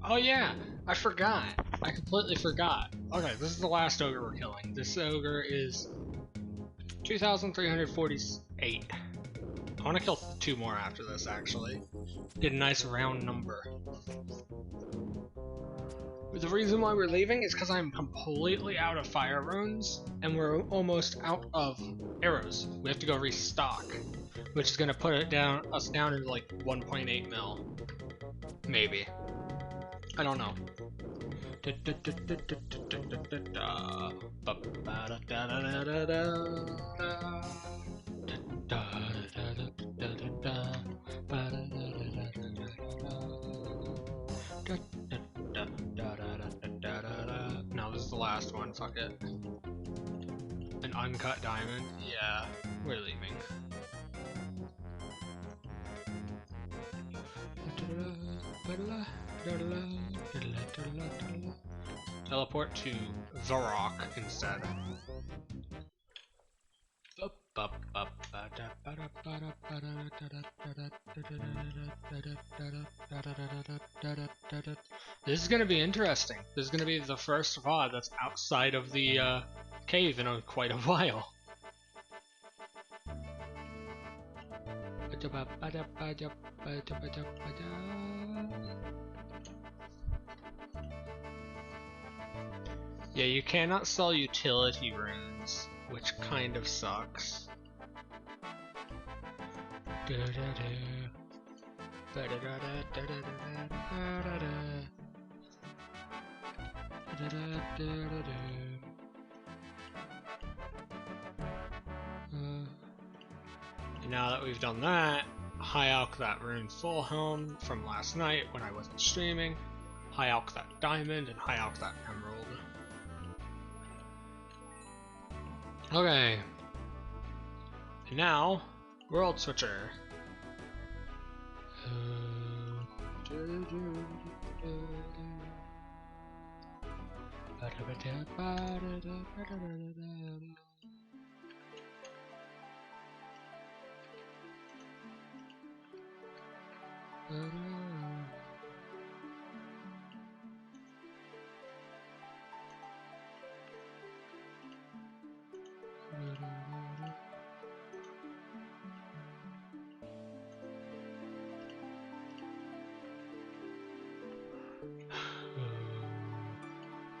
Oh yeah, I forgot. I completely forgot. Okay, this is the last ogre we're killing. This ogre is 2,348. I want to kill 2 more after this, actually. Get a nice round number. The reason why we're leaving is because I'm completely out of fire runes, and we're almost out of arrows. We have to go restock, which is going to put us down into like 1.8 mil. Maybe. I don't know. No, this is the last one, fuck it. An uncut diamond? Yeah, we're leaving. Teleport to the rock instead. This is gonna be interesting. This is gonna be the first VOD that's outside of the cave in quite a while. Yeah, you cannot sell utility runes, which kind of sucks. Now that we've done that, high alch that rune full helm from last night when I wasn't streaming, high alch that diamond, and high alch that emerald. Okay. And now, world switcher.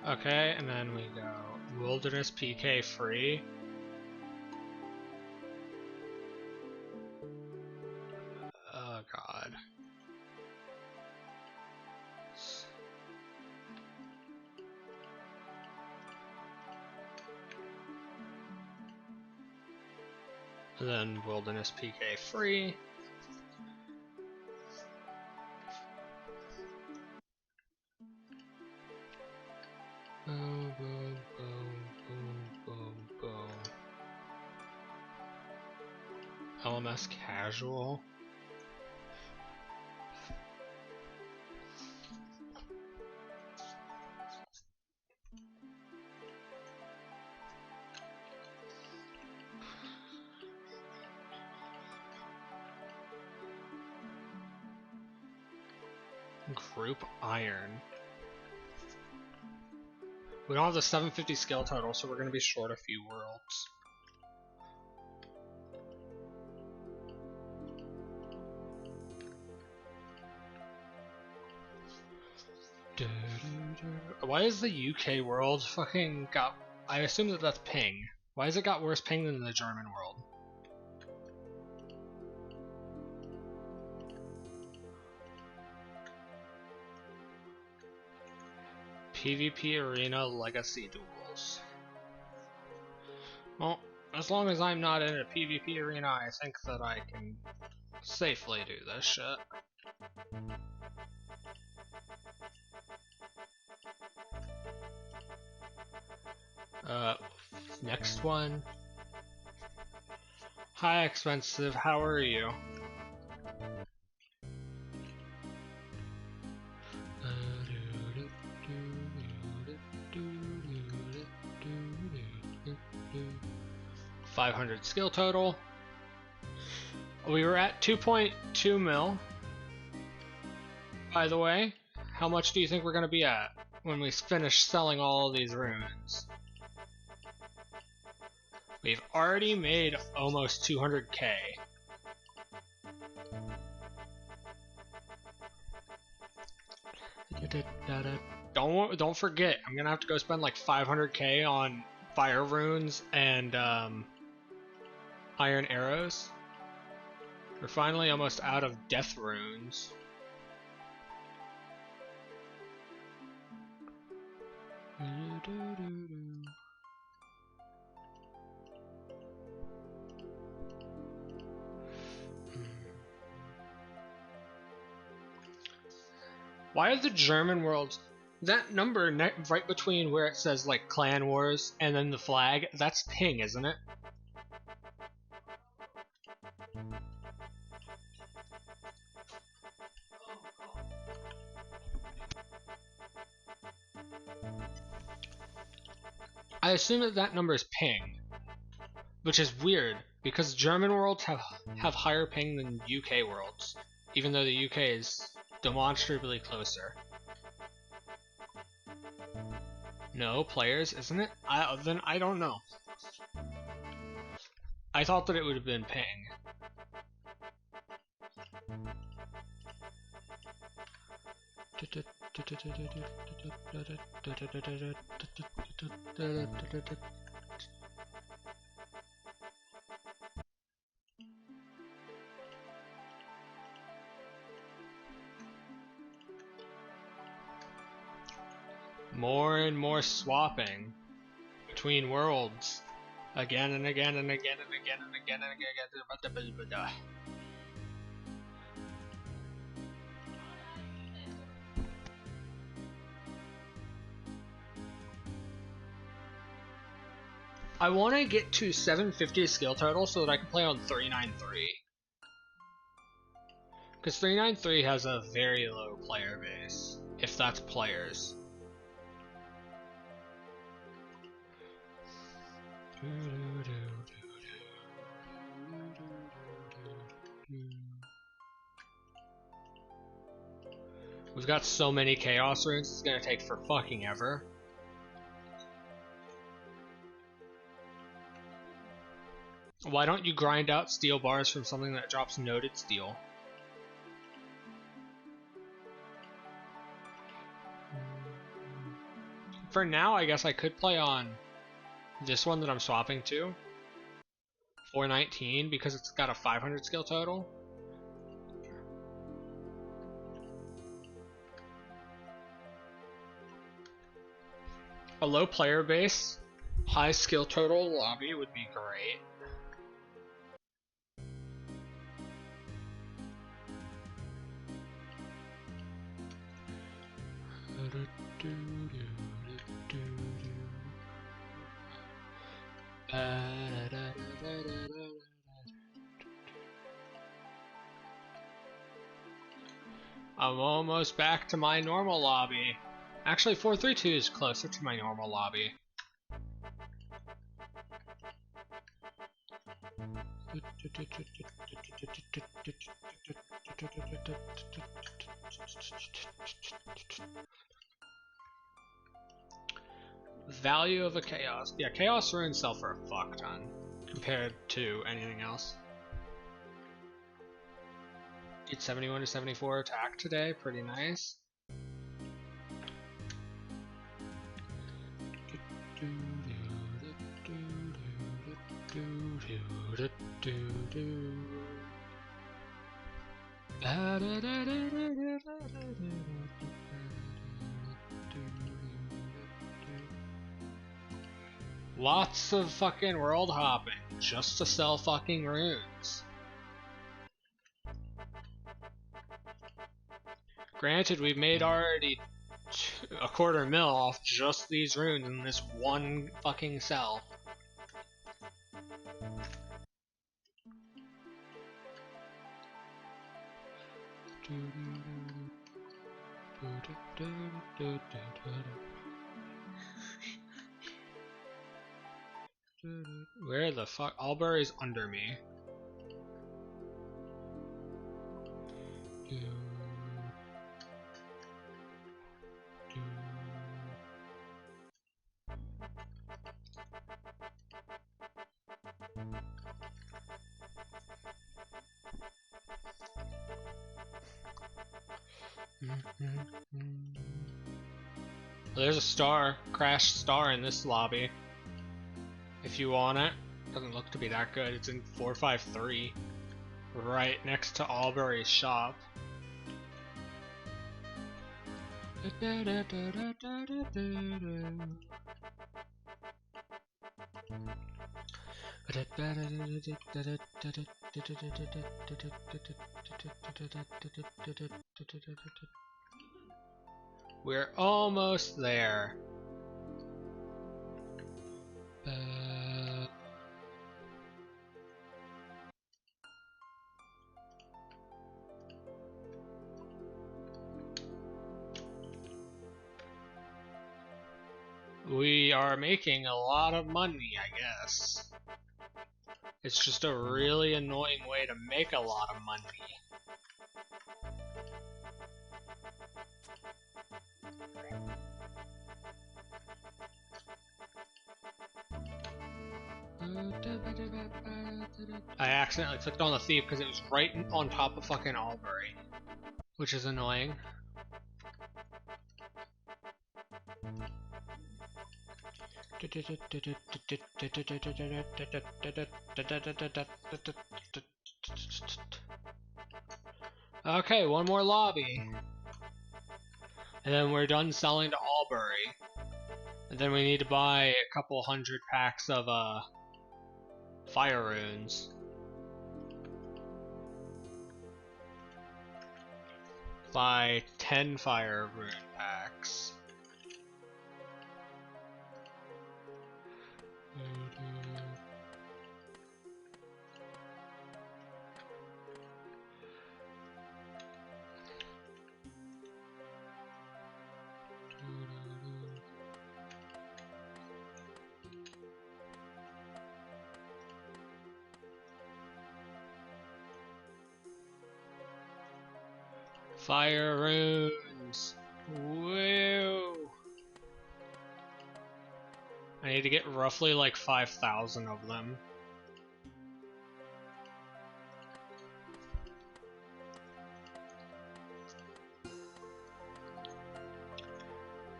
Okay, and then we go Wilderness PK free. Oh god. And then Wilderness PK free. Boom, boom, boom, boom, boom, boom. LMS casual. Group iron. We don't have the 750 skill total, so we're going to be short a few worlds. Why is the UK world fucking got... I assume that that's ping. Why has it got worse ping than the German world? PvP Arena Legacy Duels. Well, as long as I'm not in a PvP arena, I think that I can safely do this shit. Next one. Hi, expensive. How are you? $500 skill total. We were at 2.2 mil. By the way, how much do you think we're going to be at when we finish selling all of these runes? We've already made almost 200k. Don't forget, I'm gonna have to go spend like 500k on fire runes and iron arrows. We're finally almost out of death runes. Why are the German worlds, that number right between where it says like Clan Wars and then the flag, that's ping, isn't it? I assume that that number is ping, which is weird because German worlds have higher ping than UK worlds, even though the UK is demonstrably closer. No, players, isn't it? Then I don't know. I thought that it would have been ping. More and more swapping between worlds. Again and again and again and again and again and again. I want to get to 750 skill total so that I can play on 393. Because 393 has a very low player base, if that's players. We've got so many chaos runes, it's gonna take for fucking ever. Why don't you grind out steel bars from something that drops noted steel? For now, I guess I could play on this one that I'm swapping to, 419, because it's got a 500 skill total. A low player base, high skill total lobby would be great. I'm almost back to my normal lobby. Actually, 432 is closer to my normal lobby. Value of a chaos. Yeah, chaos runes sell for a fuck ton compared to anything else. Did 71 to 74 attack today, pretty nice. Lots of fucking world hopping just to sell fucking runes. Granted, we've made already a quarter mil off just these runes in this one fucking sell. Where the fuck? Albury's under me. There's a star, crashed star in this lobby. If you want it. Doesn't look to be that good. It's in 453. Right next to Albury's shop. We're almost there. We are making a lot of money, I guess. It's just a really annoying way to make a lot of money. I accidentally clicked on the thief because it was right on top of fucking Albury, which is annoying. Okay, one more lobby. And then we're done selling to Albury. And then we need to buy a couple hundred packs of fire runes. Buy 10 fire rune packs. Fire runes. Woo! I need to get roughly like 5,000 of them.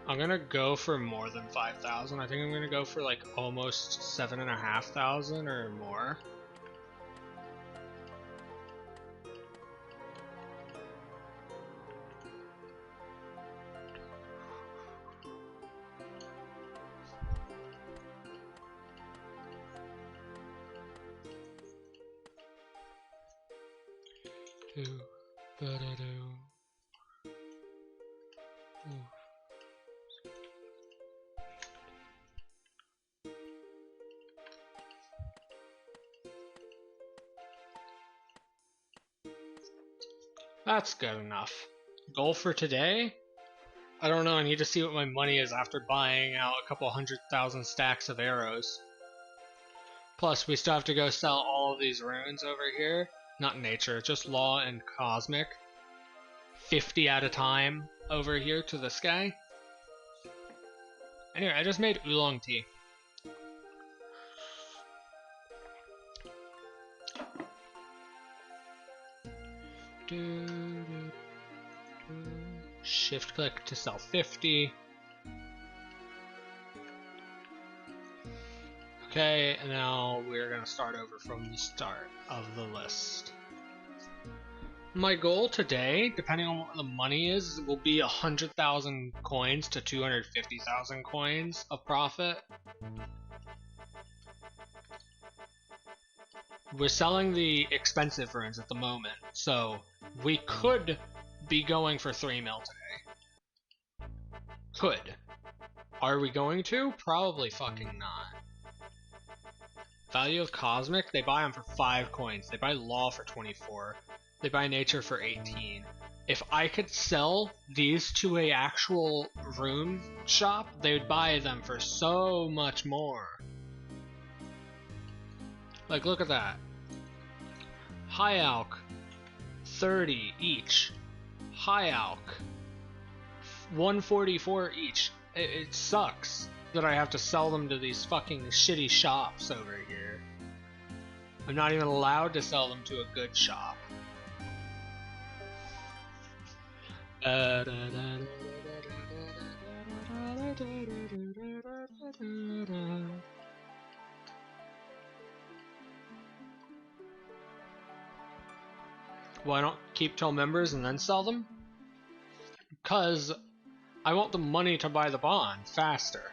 I'm gonna go for more than 5,000. I think I'm gonna go for like almost 7,500 or more. That's good enough. Goal for today? I don't know, I need to see what my money is after buying out a couple 100,000 stacks of arrows. Plus, we still have to go sell all of these runes over here. Not nature, just law and cosmic. 50 at a time over here to this guy. Anyway, I just made oolong tea. Shift click to sell 50. Okay, and now we're gonna start over from the start of the list. My goal today, depending on what the money is, will be 100,000 coins to 250,000 coins of profit. We're selling the expensive runes at the moment, so we could be going for 3 mil today. Could. Are we going to? Probably fucking not. Value of Cosmic, they buy them for 5 coins. They buy Law for 24. They buy Nature for 18. If I could sell these to a actual rune shop, they would buy them for so much more. Like, look at that. High Alk, 30 each. High Alk, 144 each. It sucks that I have to sell them to these fucking shitty shops over here. I'm not even allowed to sell them to a good shop. Why don't keep till members and then sell them? Because I want the money to buy the bond faster.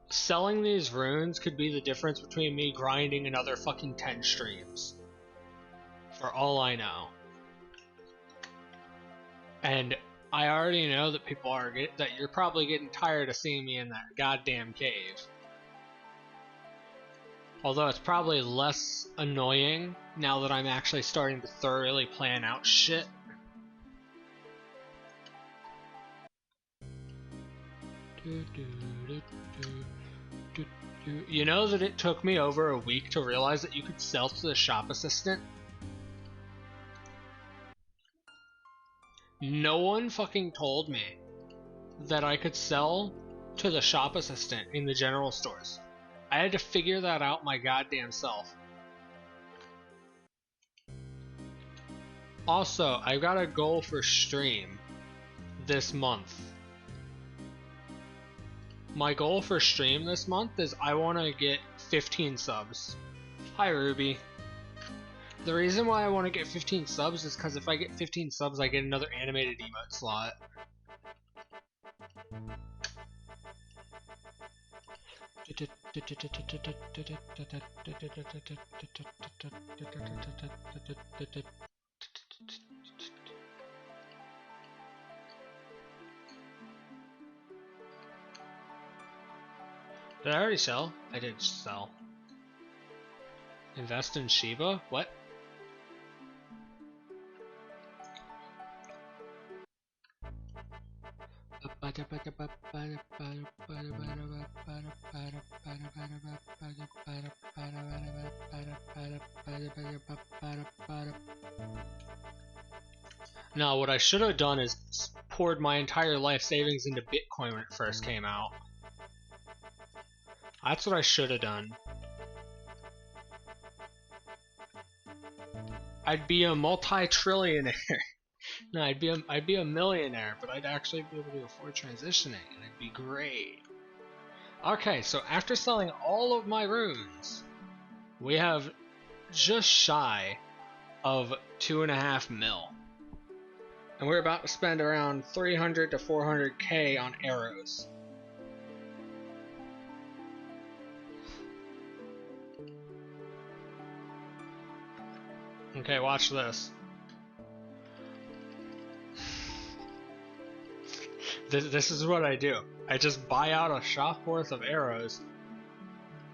Selling these runes could be the difference between me grinding another fucking 10 streams. For all I know. And I already know that people are that you're probably getting tired of seeing me in that goddamn cave. Although it's probably less annoying now that I'm actually starting to thoroughly plan out shit. You know that it took me over a week to realize that you could sell to the shop assistant? No one fucking told me that I could sell to the shop assistant in the general stores. I had to figure that out my goddamn self. Also, I've got a goal for stream this month. My goal for stream this month is I want to get 15 subs. Hi Ruby. The reason why I want to get 15 subs is because if I get 15 subs I get another animated emote slot. Did I already sell? I did sell. Invest in Shiba? What? No, what I should have done is poured my entire life savings into Bitcoin when it first came out. That's what I should have done. I'd be a multi-trillionaire. No, I'd be a millionaire, but I'd actually be able to afford transitioning, and it'd be great. Okay, so after selling all of my runes, we have just shy of 2.5 mil. And we're about to spend around 300 to 400k on arrows. Okay, watch this. This is what I do. I just buy out a shop worth of arrows,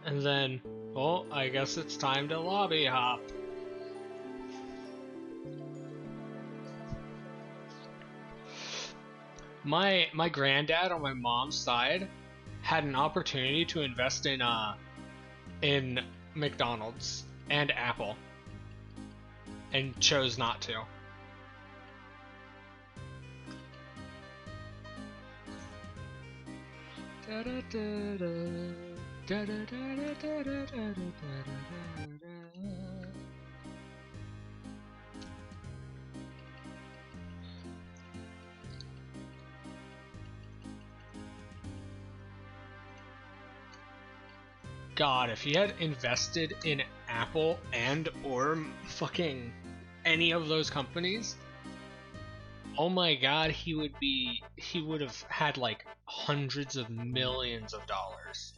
and then, well, I guess it's time to lobby hop. My granddad on my mom's side had an opportunity to invest in McDonald's and Apple, and chose not to. God, if he had invested in Apple and or fucking any of those companies, oh my god, he would have had like hundreds of millions of dollars.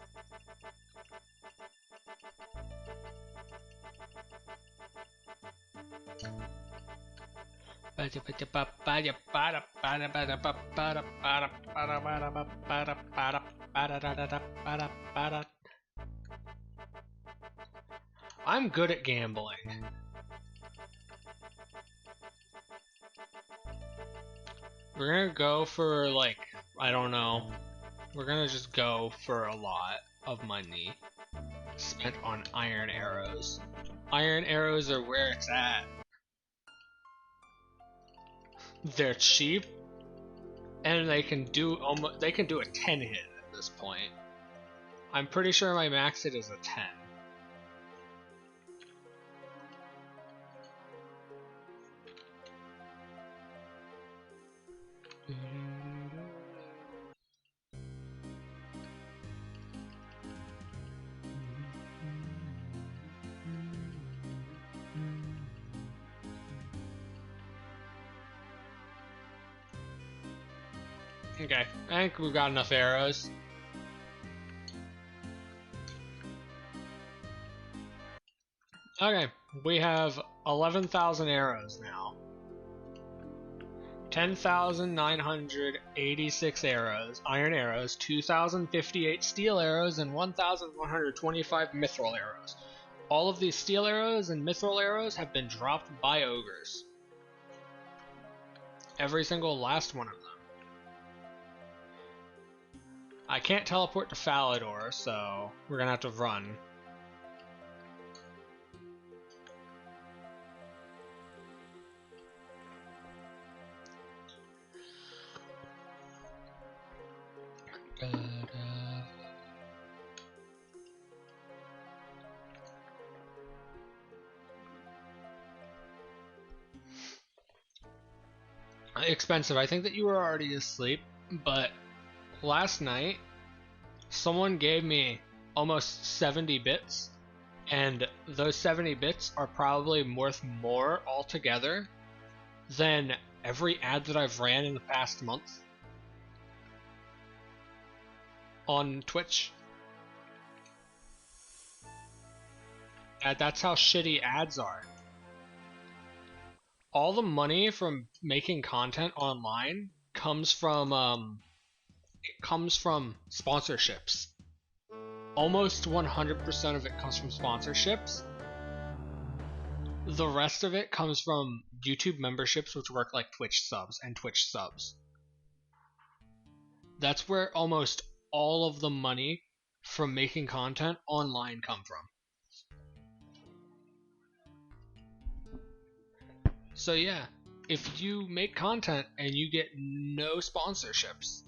I'm good at gambling. We're gonna go for like, I don't know. We're gonna just go for a lot of money spent on iron arrows. Iron arrows are where it's at. They're cheap, and they can do a 10 hit at this point. I'm pretty sure my max hit is a 10. Okay, I think we've got enough arrows. Okay, we have 11,000 arrows now. 10,986 arrows, iron arrows, 2,058 steel arrows, and 1,125 mithril arrows. All of these steel arrows and mithril arrows have been dropped by ogres. Every single last one of them. I can't teleport to Falador, so we're gonna have to run. Expensive. I think that you were already asleep, but last night someone gave me almost 70 bits, and those 70 bits are probably worth more altogether than every ad that I've ran in the past month on Twitch. That's how shitty ads are. All the money from making content online comes from sponsorships. Almost 100% of it comes from sponsorships. The rest of it comes from YouTube memberships, which work like Twitch subs and Twitch subs. That's where almost all of the money from making content online come from. So yeah, if you make content and you get no sponsorships,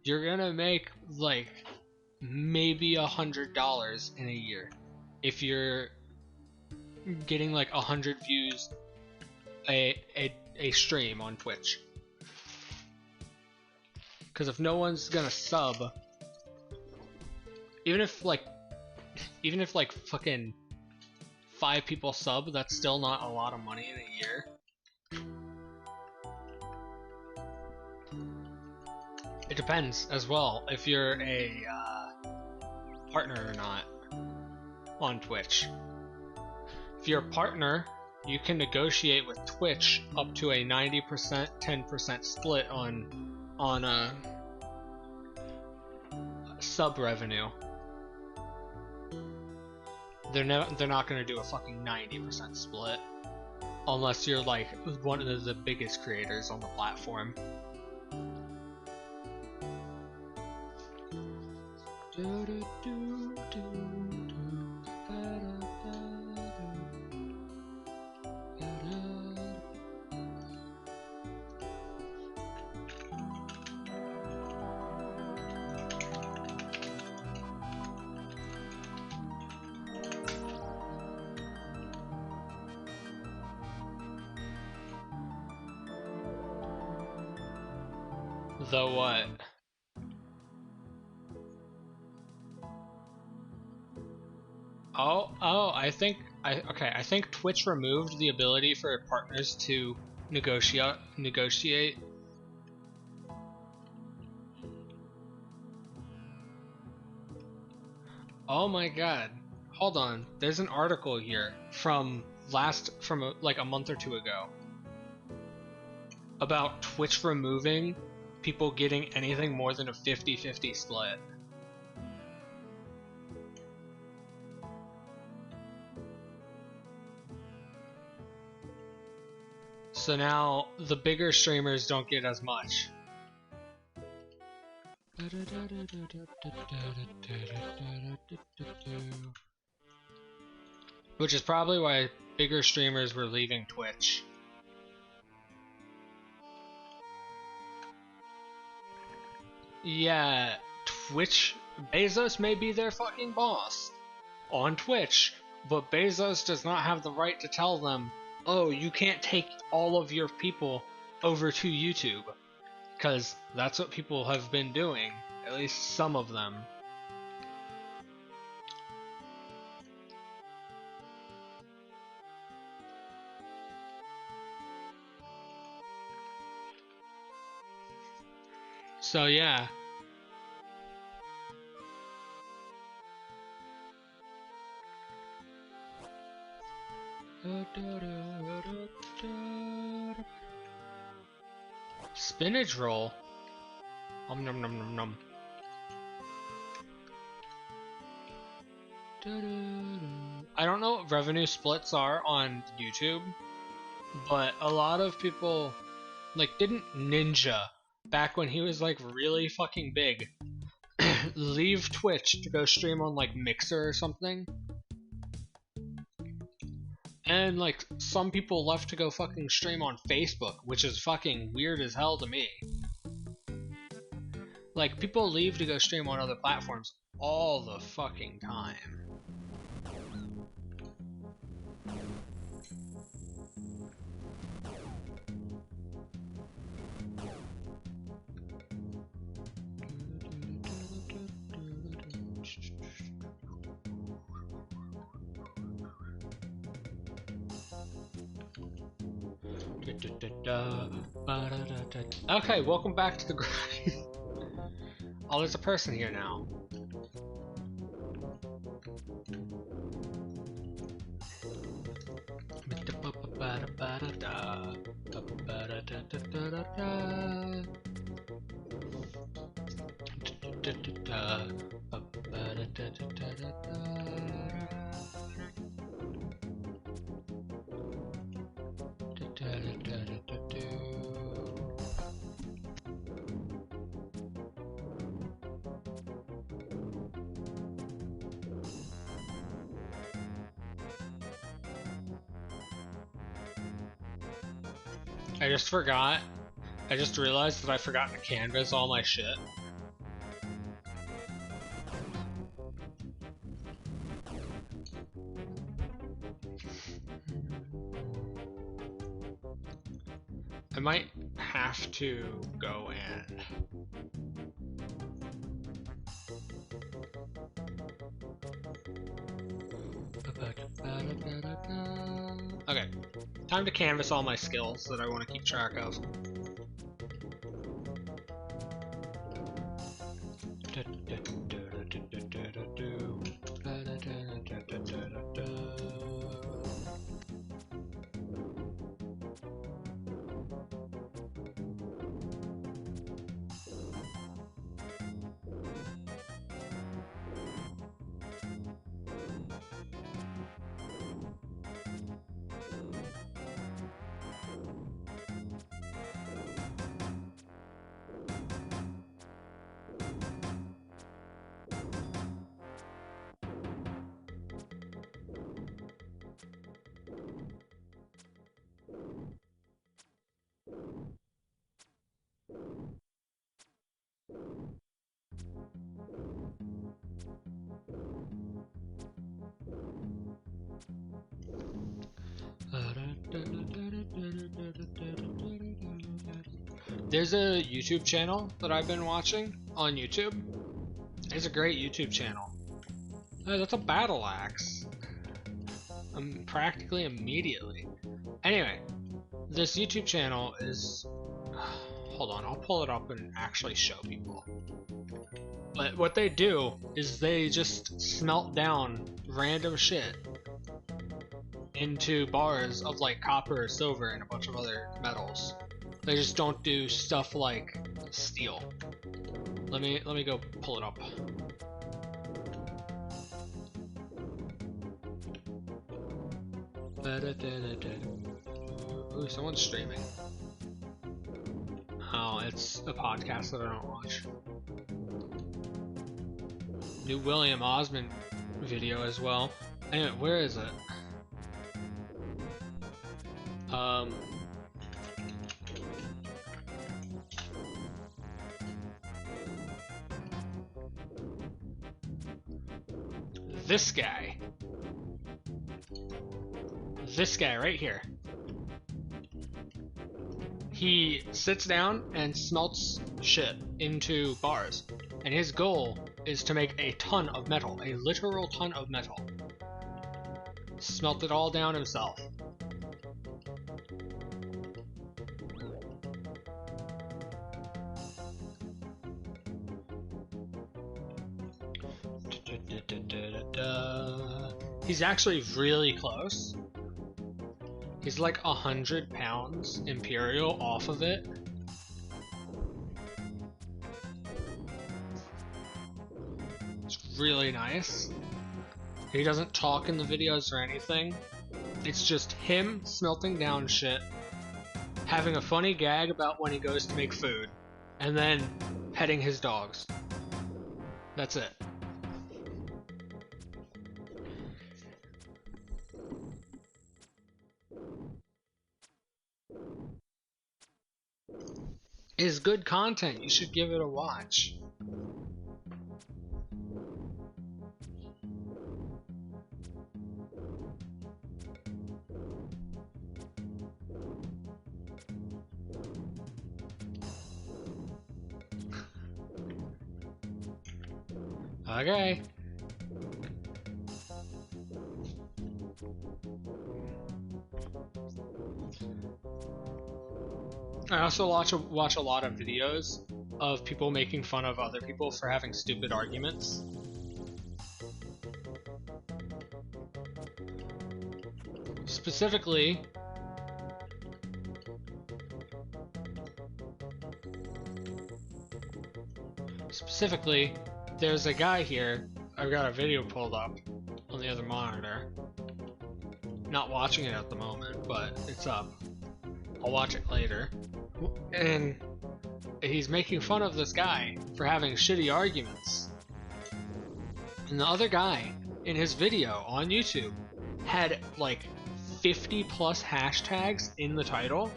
you're gonna make like maybe $100 in a year. If you're getting like 100 views a stream on Twitch. Because if no one's gonna sub, even if like fucking 5 people sub, that's still not a lot of money in a year. It depends as well if you're a partner or not on Twitch. If you're a partner, you can negotiate with Twitch up to a 90% 10% split on sub revenue. They're not gonna do a fucking 90% split unless you're like one of the biggest creators on the platform. The what? I think Twitch removed the ability for partners to negotiate. Oh my god. Hold on. There's an article here from like a month or two ago about Twitch removing people getting anything more than a 50-50 split. So now the bigger streamers don't get as much. Which is probably why bigger streamers were leaving Twitch. Yeah, Twitch, Bezos may be their fucking boss on Twitch, but Bezos does not have the right to tell them, oh, you can't take all of your people over to YouTube. Because that's what people have been doing, at least some of them. So yeah. Spinach roll. Nom nom nom nom nom. I don't know what revenue splits are on YouTube, but a lot of people, like, didn't Ninja, back when he was like really fucking big, leave Twitch to go stream on like Mixer or something? And like some people left to go fucking stream on Facebook, which is fucking weird as hell to me. Like, people leave to go stream on other platforms all the fucking time. Okay, welcome back to the grind. Oh, there's a person here now. I just forgot. I just realized that I forgot to canvas all my shit. I might have to go in. Okay, time to canvas all my skills that I want to keep track of. There's a YouTube channel that I've been watching on YouTube. It's a great YouTube channel. Oh, that's a battle axe. Practically immediately. Anyway, this YouTube channel is... Hold on, I'll pull it up and actually show people. But what they do is they just smelt down random shit into bars of like copper or silver and a bunch of other metals. They just don't do stuff like steel. Let me go pull it up. Ooh, someone's streaming. Oh, it's a podcast that I don't watch. New William Osmond video as well. Anyway, where is it? This guy. This guy right here. He sits down and smelts shit into bars. And his goal is to make a ton of metal. A literal ton of metal. Smelt it all down himself. He's actually really close. He's like 100 pounds Imperial off of it. It's really nice. He doesn't talk in the videos or anything. It's just him smelting down shit, having a funny gag about when he goes to make food, and then petting his dogs. That's it. It's good content. You should give it a watch. Okay. I also watch a lot of videos of people making fun of other people for having stupid arguments. Specifically, there's a guy here. I've got a video pulled up on the other monitor. Not watching it at the moment, but it's up. I'll watch it later. And he's making fun of this guy for having shitty arguments. And the other guy in his video on YouTube had like 50 plus hashtags in the title.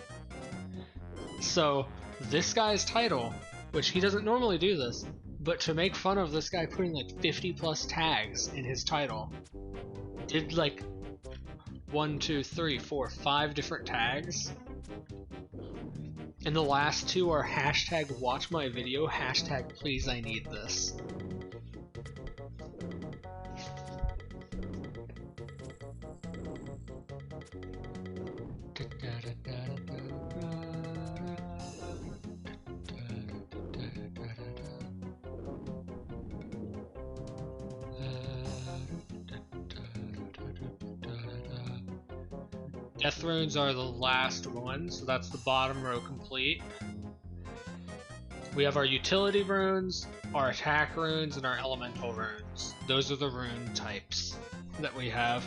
So this guy's title, which he doesn't normally do this, but to make fun of this guy putting like 50 plus tags in his title, did like 1, 2, 3, 4, 5 different tags. And the last two are hashtag watch my video, hashtag please I need this. Death runes are the last one, so that's the bottom row complete. We have our utility runes, our attack runes, and our elemental runes. Those are the rune types that we have.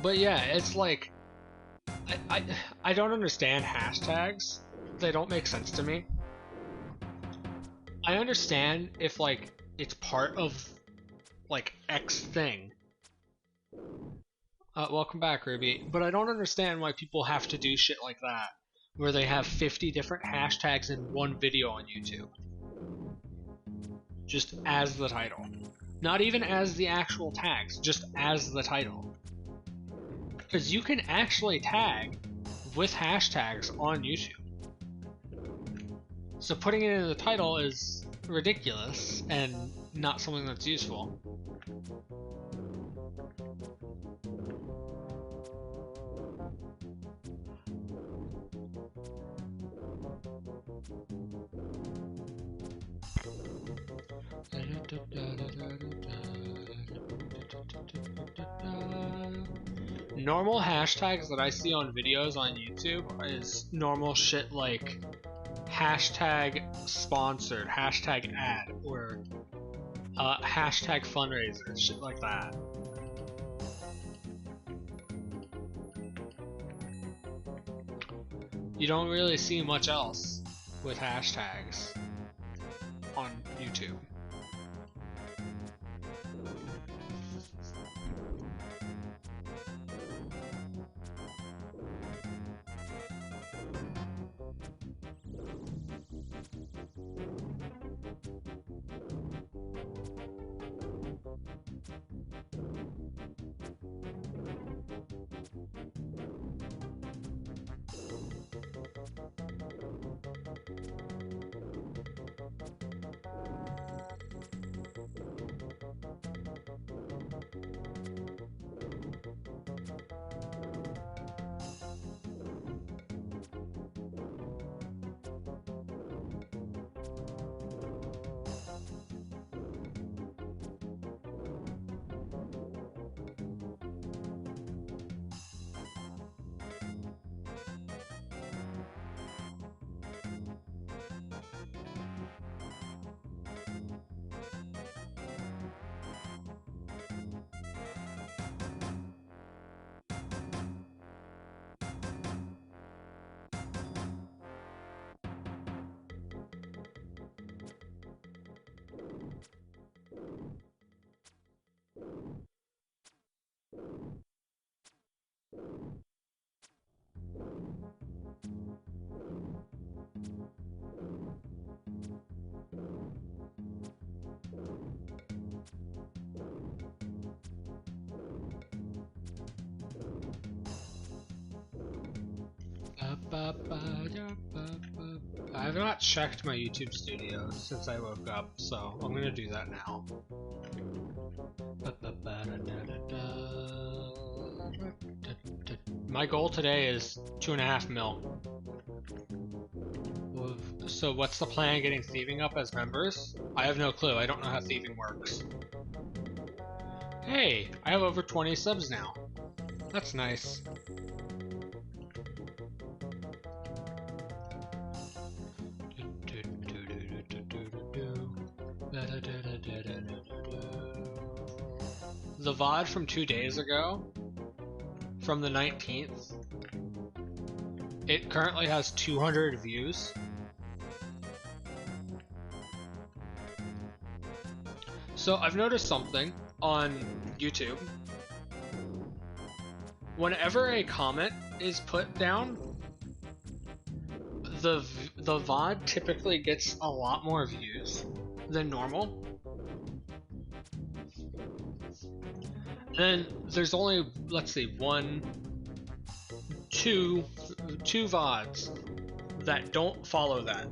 But yeah, it's like, I don't understand hashtags. They don't make sense to me. I understand if like it's part of like X thing. Welcome back, Ruby. But I don't understand why people have to do shit like that, where they have 50 different hashtags in one video on YouTube. Just as the title. Not even as the actual tags, just as the title. Because you can actually tag with hashtags on YouTube. So putting it in the title is ridiculous and not something that's useful. Normal hashtags that I see on videos on YouTube is normal shit like hashtag sponsored, hashtag ad, or hashtag fundraiser, shit like that. You don't really see much else with hashtags on YouTube. I have not checked my YouTube studio since I woke up, so I'm gonna do that now. My goal today is 2.5 mil. So what's the plan getting thieving up as members? I have no clue. I don't know how thieving works. Hey, I have over 20 subs now. That's nice. The VOD from 2 days ago, from the 19th, it currently has 200 views. So I've noticed something on YouTube. Whenever a comment is put down, the VOD typically gets a lot more views than normal. Then there's only, let's see, two VODs that don't follow that.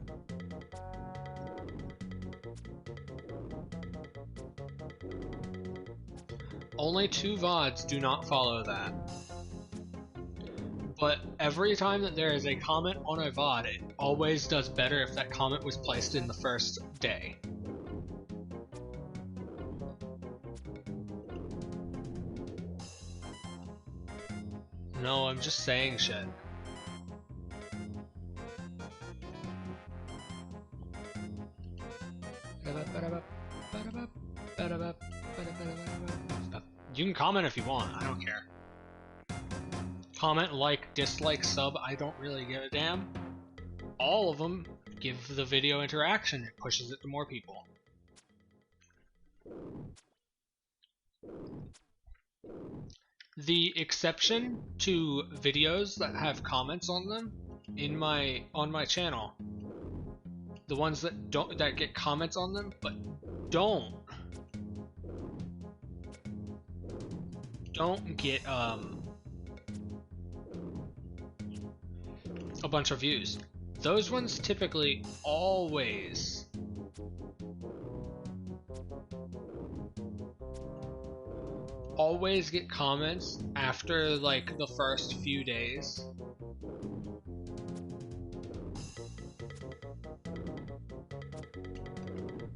Only 2 VODs do not follow that. But every time that there is a comment on a VOD, it always does better if that comment was placed in the first day. No, I'm just saying shit. You can comment if you want, I don't care. Comment, like, dislike, sub, I don't really give a damn. All of them give the video interaction, it pushes it to more people. The exception to videos that have comments on them on my channel, the ones that get comments on them but don't get a bunch of views. Those ones typically always get comments after like the first few days.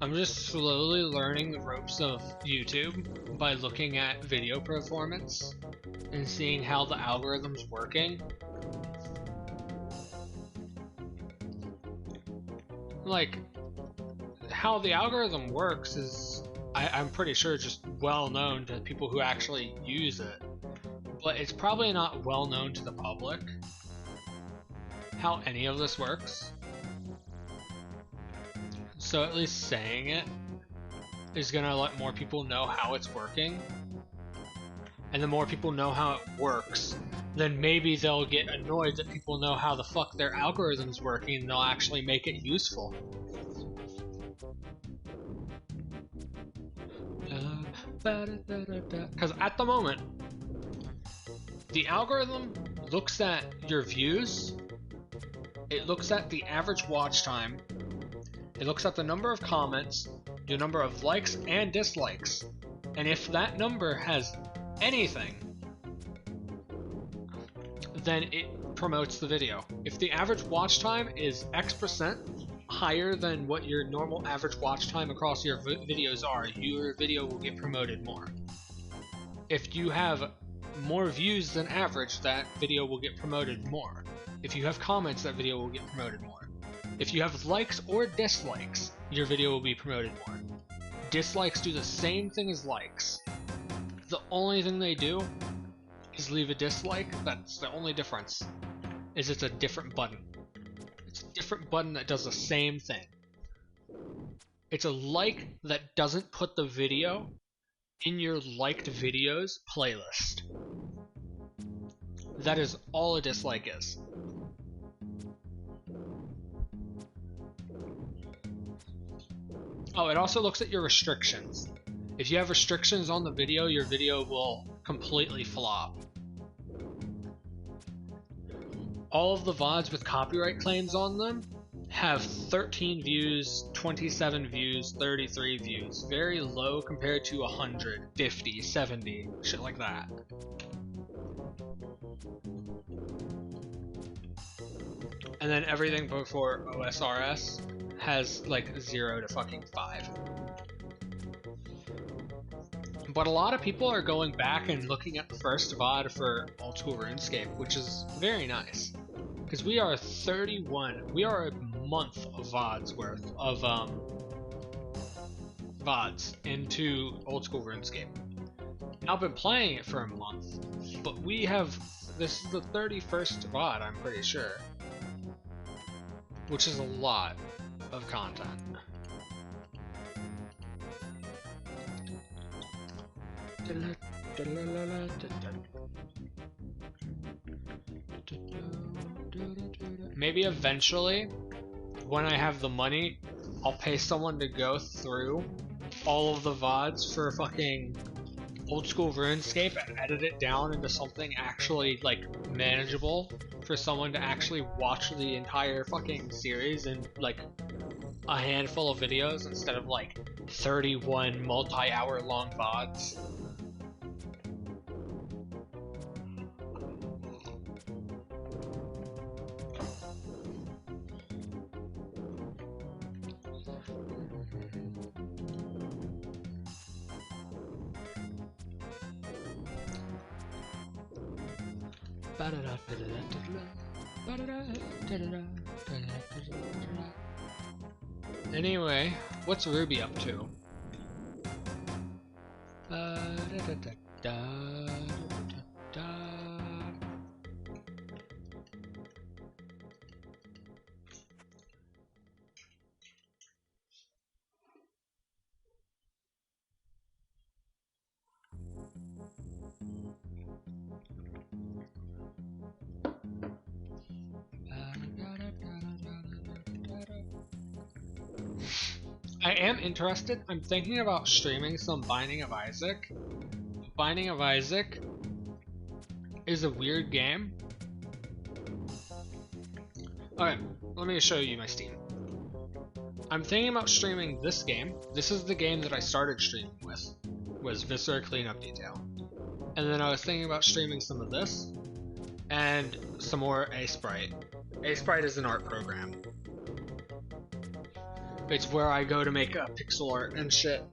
I'm just slowly learning the ropes of YouTube by looking at video performance and seeing how the algorithm's working. Like, how the algorithm works is, I'm pretty sure, just well known to people who actually use it, but it's probably not well known to the public how any of this works. So at least saying it is gonna let more people know how it's working, and the more people know how it works, then maybe they'll get annoyed that people know how the fuck their algorithm's working and they'll actually make it useful. Because at the moment, the algorithm looks at your views, it looks at the average watch time, it looks at the number of comments, the number of likes and dislikes, and if that number has anything, then it promotes the video. If the average watch time is X% higher than what your normal average watch time across your videos are, your video will get promoted more. If you have more views than average, that video will get promoted more. If you have comments, that video will get promoted more. If you have likes or dislikes, your video will be promoted more. Dislikes do the same thing as likes. The only thing they do is leave a dislike. That's the only difference, is it's a different button. It's a different button that does the same thing. It's a like that doesn't put the video in your liked videos playlist. That is all a dislike is. Oh, it also looks at your restrictions. If you have restrictions on the video, your video will completely flop. all of the VODs with copyright claims on them have 13 views, 27 views, 33 views. Very low compared to 100, 50, 70, shit like that. And then everything before OSRS has like 0 to fucking 5. But a lot of people are going back and looking at the first VOD for Old School RuneScape, which is very nice. Because we are 31, we are a month of VODs worth of VODs into Old School RuneScape. I've been playing it for a month, but we have, this is the 31st VOD, I'm pretty sure. Which is a lot of content. Maybe eventually, when I have the money, I'll pay someone to go through all of the VODs for fucking Old School RuneScape and edit it down into something actually, like, manageable for someone to actually watch the entire fucking series in, like, a handful of videos instead of, like, 31 multi-hour long VODs. Anyway, what's Ruby up to? I am interested. I'm thinking about streaming some Binding of Isaac. Binding of Isaac is a weird game. Okay, let me show you my Steam. I'm thinking about streaming this game. This is the game that I started streaming with, was Viscera Cleanup Detail. And then I was thinking about streaming some of this, and some more A-Sprite. A-Sprite is an art program. It's where I go to make pixel art and shit.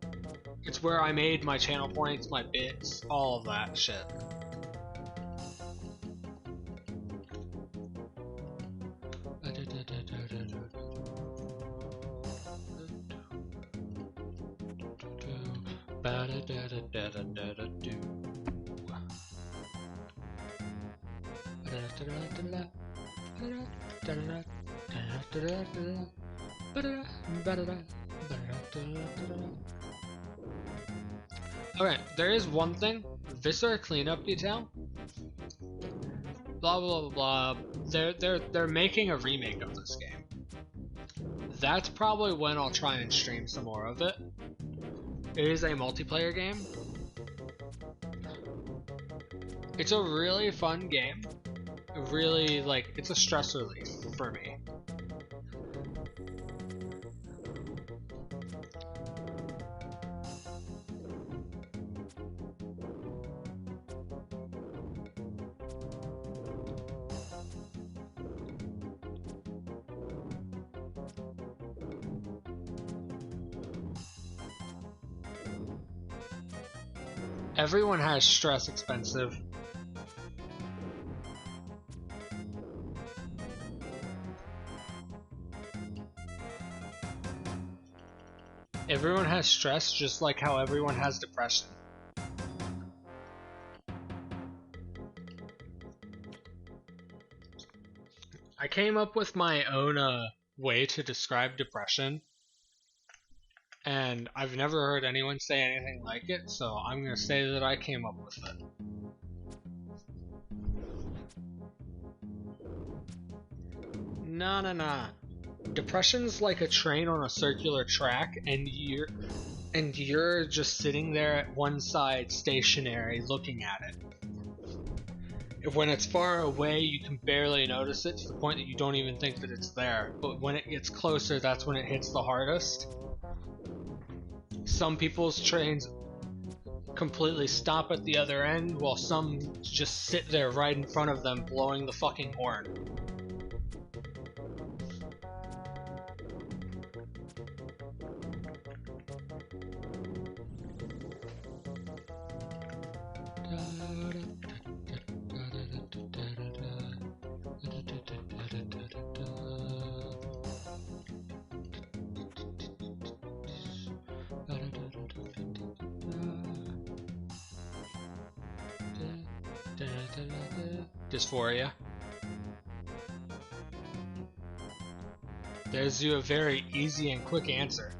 It's where I made my channel points, my bits, all of that shit. Okay, there is one thing. Viscera Cleanup Detail. Blah blah blah blah. They're making a remake of this game. That's probably when I'll try and stream some more of it. It is a multiplayer game. It's a really fun game. Really, like, it's a stress relief for me. Everyone has stress, expensive. Everyone has stress, just like how everyone has depression. I came up with my own way to describe depression, and I've never heard anyone say anything like it, so I'm gonna say that I came up with it. Nah. Depression's like a train on a circular track, and you're just sitting there at one side, stationary, looking at it. When it's far away, you can barely notice it to the point that you don't even think that it's there. But when it gets closer, that's when it hits the hardest. Some people's trains completely stop at the other end, while some just sit there right in front of them blowing the fucking horn. Dysphoria. There's you a very easy and quick answer.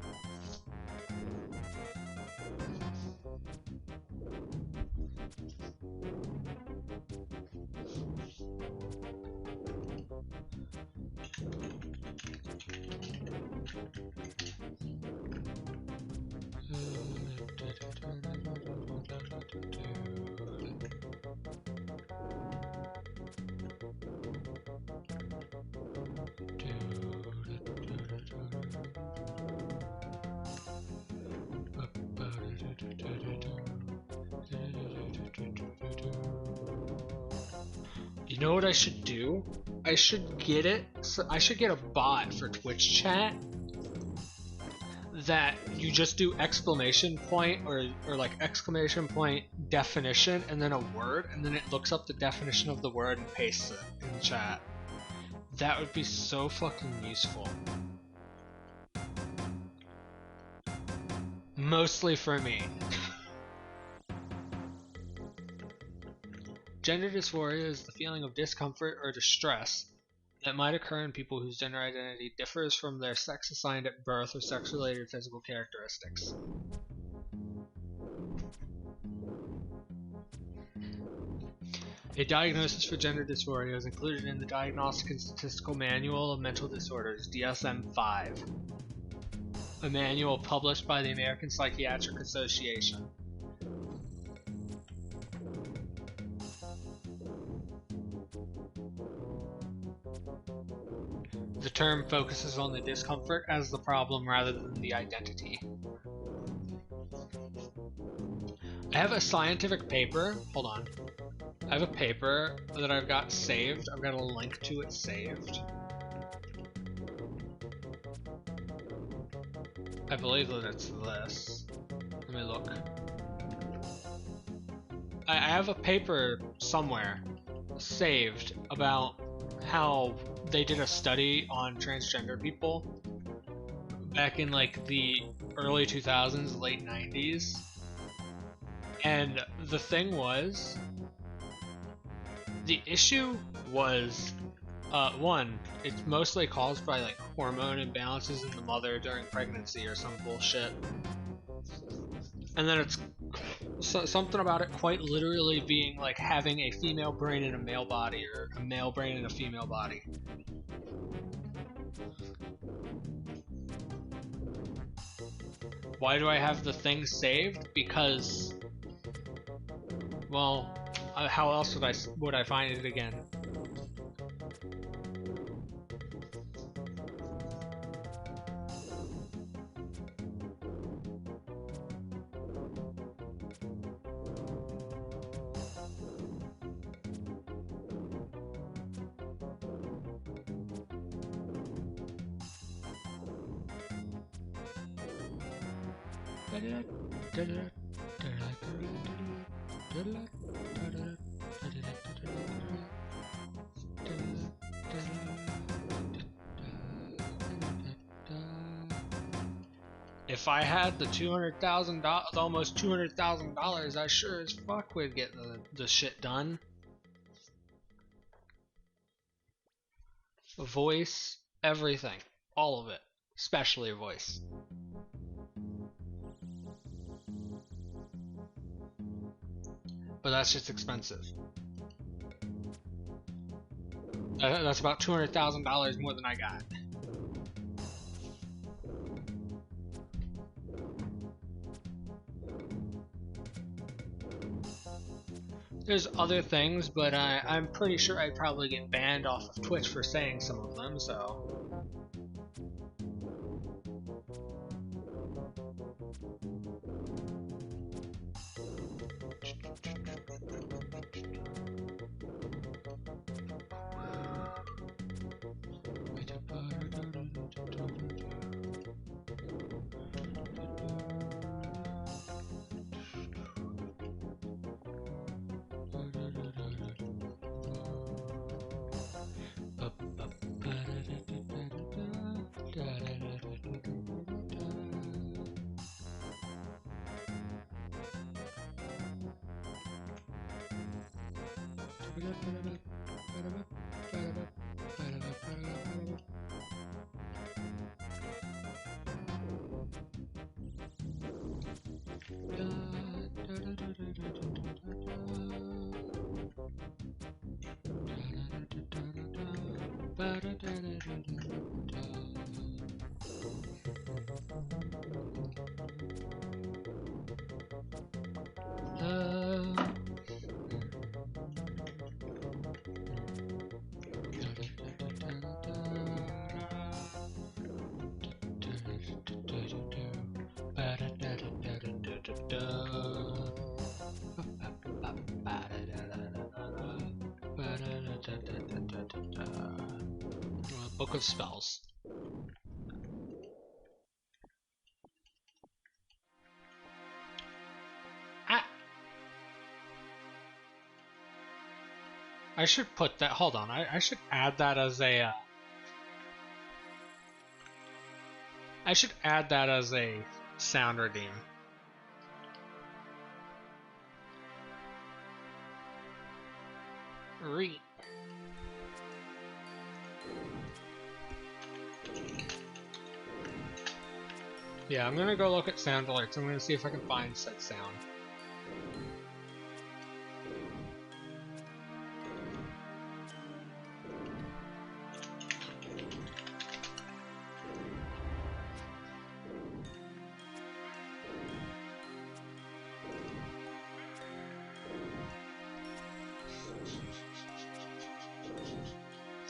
You know what I should do? I should get it. So I should get a bot for Twitch chat that you just do exclamation point or like exclamation point definition and then a word, and then it looks up the definition of the word and pastes it in chat. That would be so fucking useful. Mostly for me. Gender dysphoria is the feeling of discomfort or distress that might occur in people whose gender identity differs from their sex assigned at birth or sex-related physical characteristics. A diagnosis for gender dysphoria is included in the Diagnostic and Statistical Manual of Mental Disorders, DSM-5, a manual published by the American Psychiatric Association. The term focuses on the discomfort as the problem rather than the identity. I have a scientific paper, hold on. I have a paper that I've got saved. I've got a link to it saved. I believe that it's this. Let me look. I have a paper somewhere saved about how they did a study on transgender people back in like the early 2000s, late 90s. And the thing was, the issue was, one, it's mostly caused by like hormone imbalances in the mother during pregnancy or some bullshit. And then it's something about it quite literally being like having a female brain in a male body or a male brain in a female body. Why do I have the thing saved? Because, well, how else would I find it again? If I had the $200,000, almost $200,000, I sure as fuck would get the shit done. Voice, everything, all of it, especially voice. But that's just expensive. That's about $200,000 more than I got. There's other things, but I'm pretty sure I'd probably get banned off of Twitch for saying some of them, so. Book of Spells. I should put that. Hold on. I should add that as a. I should add that as a sound redeem. Re. Yeah, I'm gonna go look at sound alerts. I'm gonna see if I can find said sound.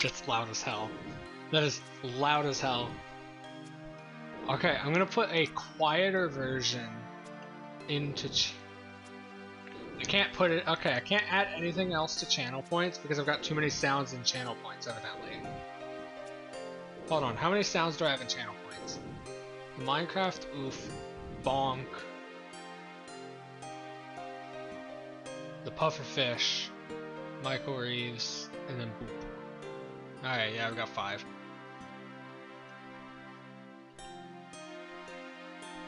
That's loud as hell. That is loud as hell. Okay, I'm gonna put a quieter version into. I can't put it. Okay, I can't add anything else to channel points because I've got too many sounds in channel points, evidently. Hold on, how many sounds do I have in channel points? Minecraft, oof, bonk, the pufferfish, Michael Reeves, and then boop. Alright, yeah, I've got 5.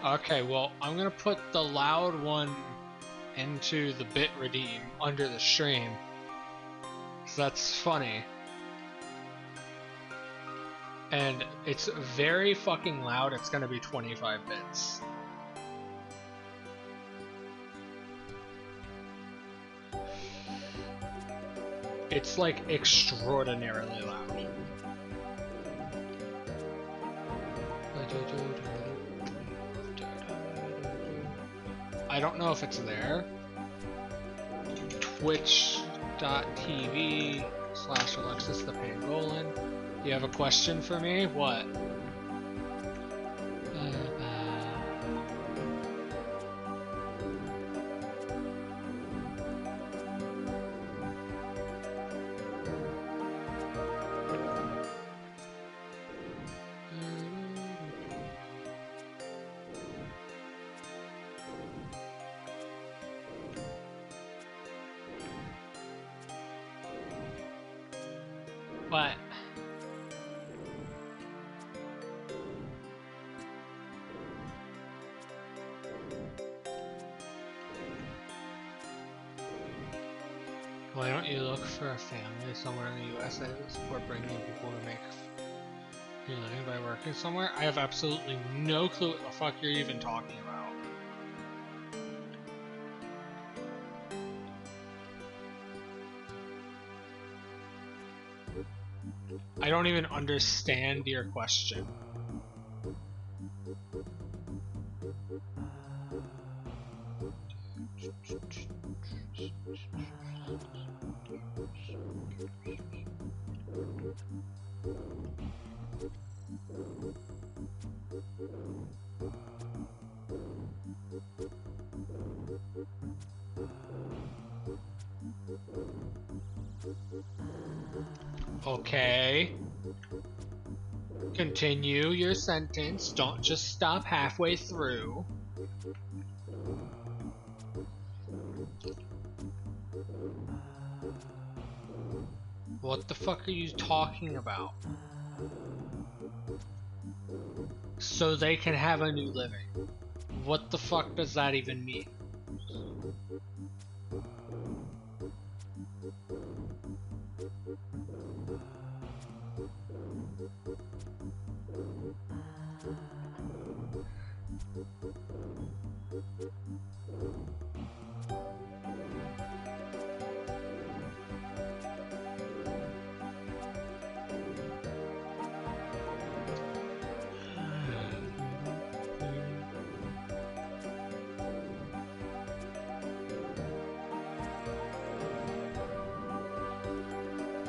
Okay, well, I'm gonna put the loud one into the bit redeem under the stream. So that's funny. And it's very fucking loud, it's gonna be 25 bits. It's like extraordinarily loud. I don't know if it's there. Twitch.tv/Alexis the Pangolin. You have a question for me? What? What? Why don't you look for a family somewhere in the US that support bringing people to make your living by working somewhere? I have absolutely no clue what the fuck you're even talking about. I don't even understand your question. Okay. Continue your sentence. Don't just stop halfway through. What the fuck are you talking about? So they can have a new living. What the fuck does that even mean?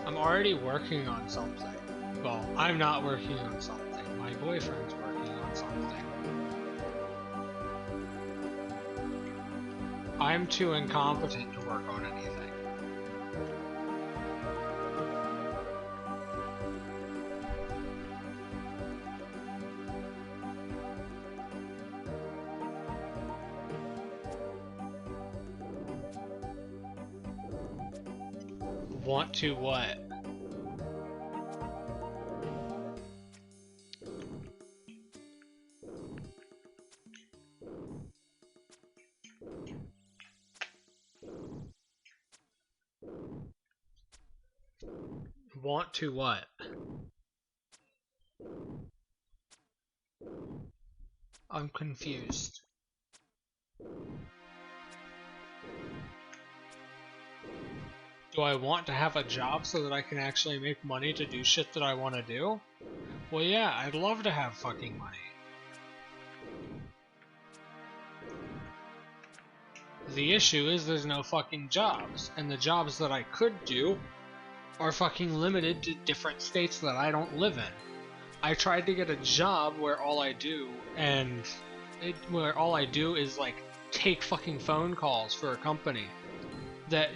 I'm already working on something. Well, I'm not working on something. My boyfriend's working on something. I'm too incompetent to work on anything. Want to what? Want to what? I'm confused. Do I want to have a job so that I can actually make money to do shit that I want to do? Well, yeah, I'd love to have fucking money. The issue is there's no fucking jobs, and the jobs that I could do are fucking limited to different states that I don't live in. I tried to get a job where all I do is like take fucking phone calls for a company that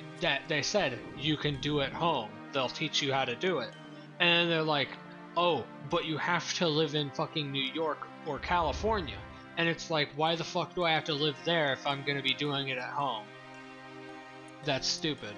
they said you can do at home. They'll teach you how to do it. And they're like, "Oh, but you have to live in fucking New York or California." And it's like, why the fuck do I have to live there if I'm gonna be doing it at home? That's stupid.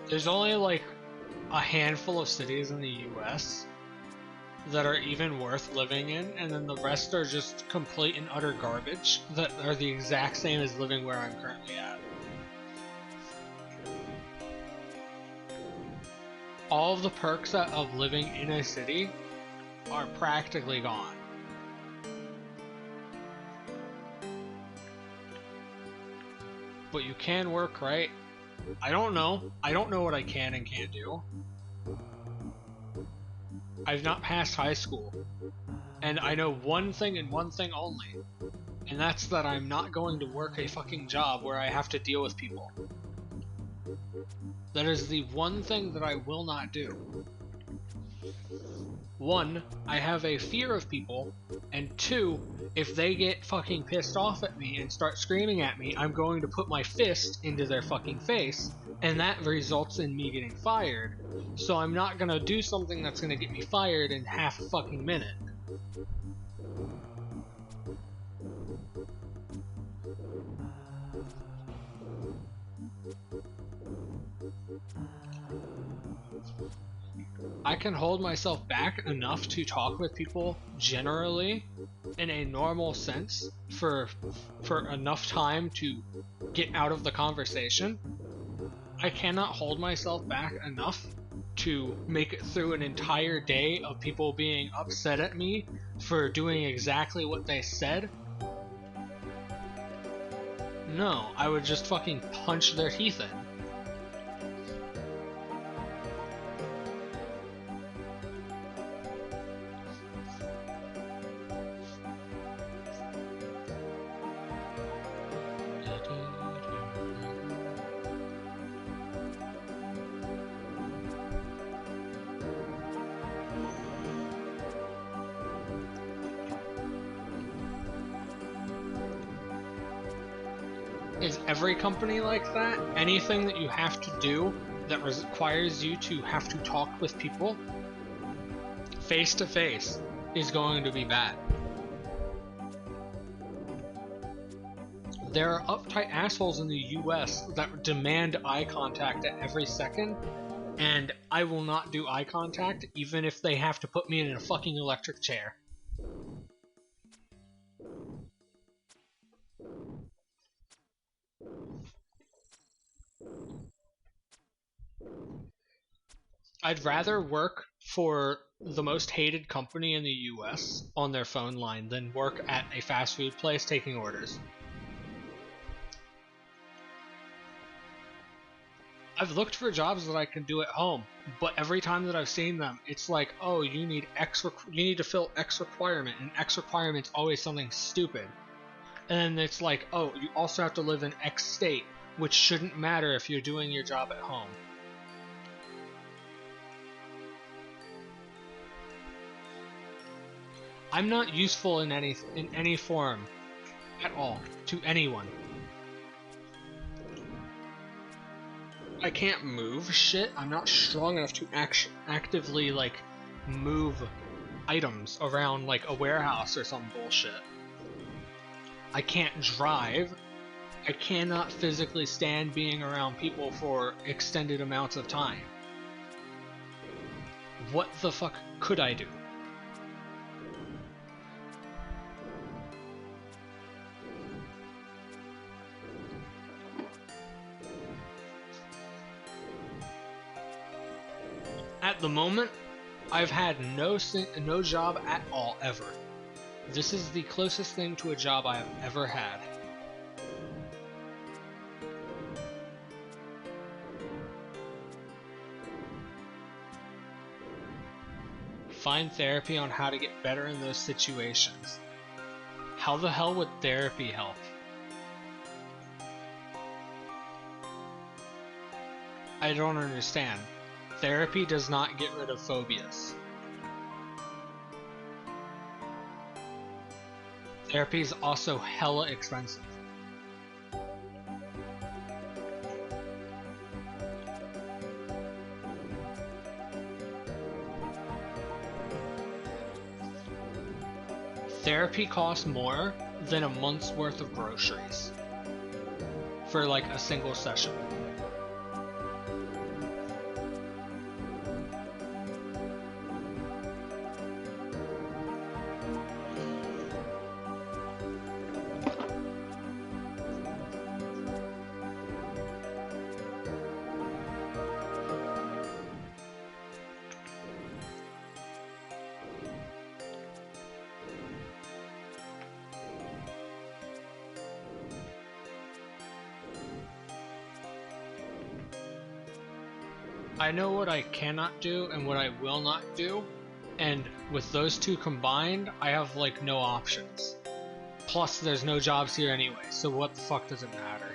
There's only like a handful of cities in the US that are even worth living in, and then the rest are just complete and utter garbage that are the exact same as living where I'm currently at. All of the perks of living in a city are practically gone. but you can work, right? I don't know. I don't know what I can and can't do. I've not passed high school. And I know one thing and one thing only. And that's that I'm not going to work a fucking job where I have to deal with people. That is the one thing that I will not do. One, I have a fear of people, and two, if they get fucking pissed off at me and start screaming at me, I'm going to put my fist into their fucking face, and that results in me getting fired. So I'm not gonna do something that's gonna get me fired in half a fucking minute. I can hold myself back enough to talk with people generally in a normal sense for enough time to get out of the conversation. I cannot hold myself back enough to make it through an entire day of people being upset at me for doing exactly what they said. No, I would just fucking punch their teeth in. Is every company like that? Anything that you have to do that requires you to have to talk with people face to face is going to be bad. There are uptight assholes in the US that demand eye contact at every second, and I will not do eye contact even if they have to put me in a fucking electric chair. I'd rather work for the most hated company in the US on their phone line than work at a fast food place taking orders. I've looked for jobs that I can do at home, but every time that I've seen them, it's like, oh, you need to fill X requirement, and X requirement's always something stupid. And then it's like, oh, you also have to live in X state, which shouldn't matter if you're doing your job at home. I'm not useful in any form at all to anyone. I can't move shit. I'm not strong enough to actively like move items around like a warehouse or some bullshit. I can't drive. I cannot physically stand being around people for extended amounts of time. What the fuck could I do? At the moment, I've had no job at all ever. This is the closest thing to a job I have ever had. Find therapy on how to get better in those situations. How the hell would therapy help? I don't understand. Therapy does not get rid of phobias. Therapy is also hella expensive. Therapy costs more than a month's worth of groceries for like a single session. I know what I cannot do and what I will not do, and with those two combined, I have like no options. Plus, there's no jobs here anyway, so what the fuck does it matter?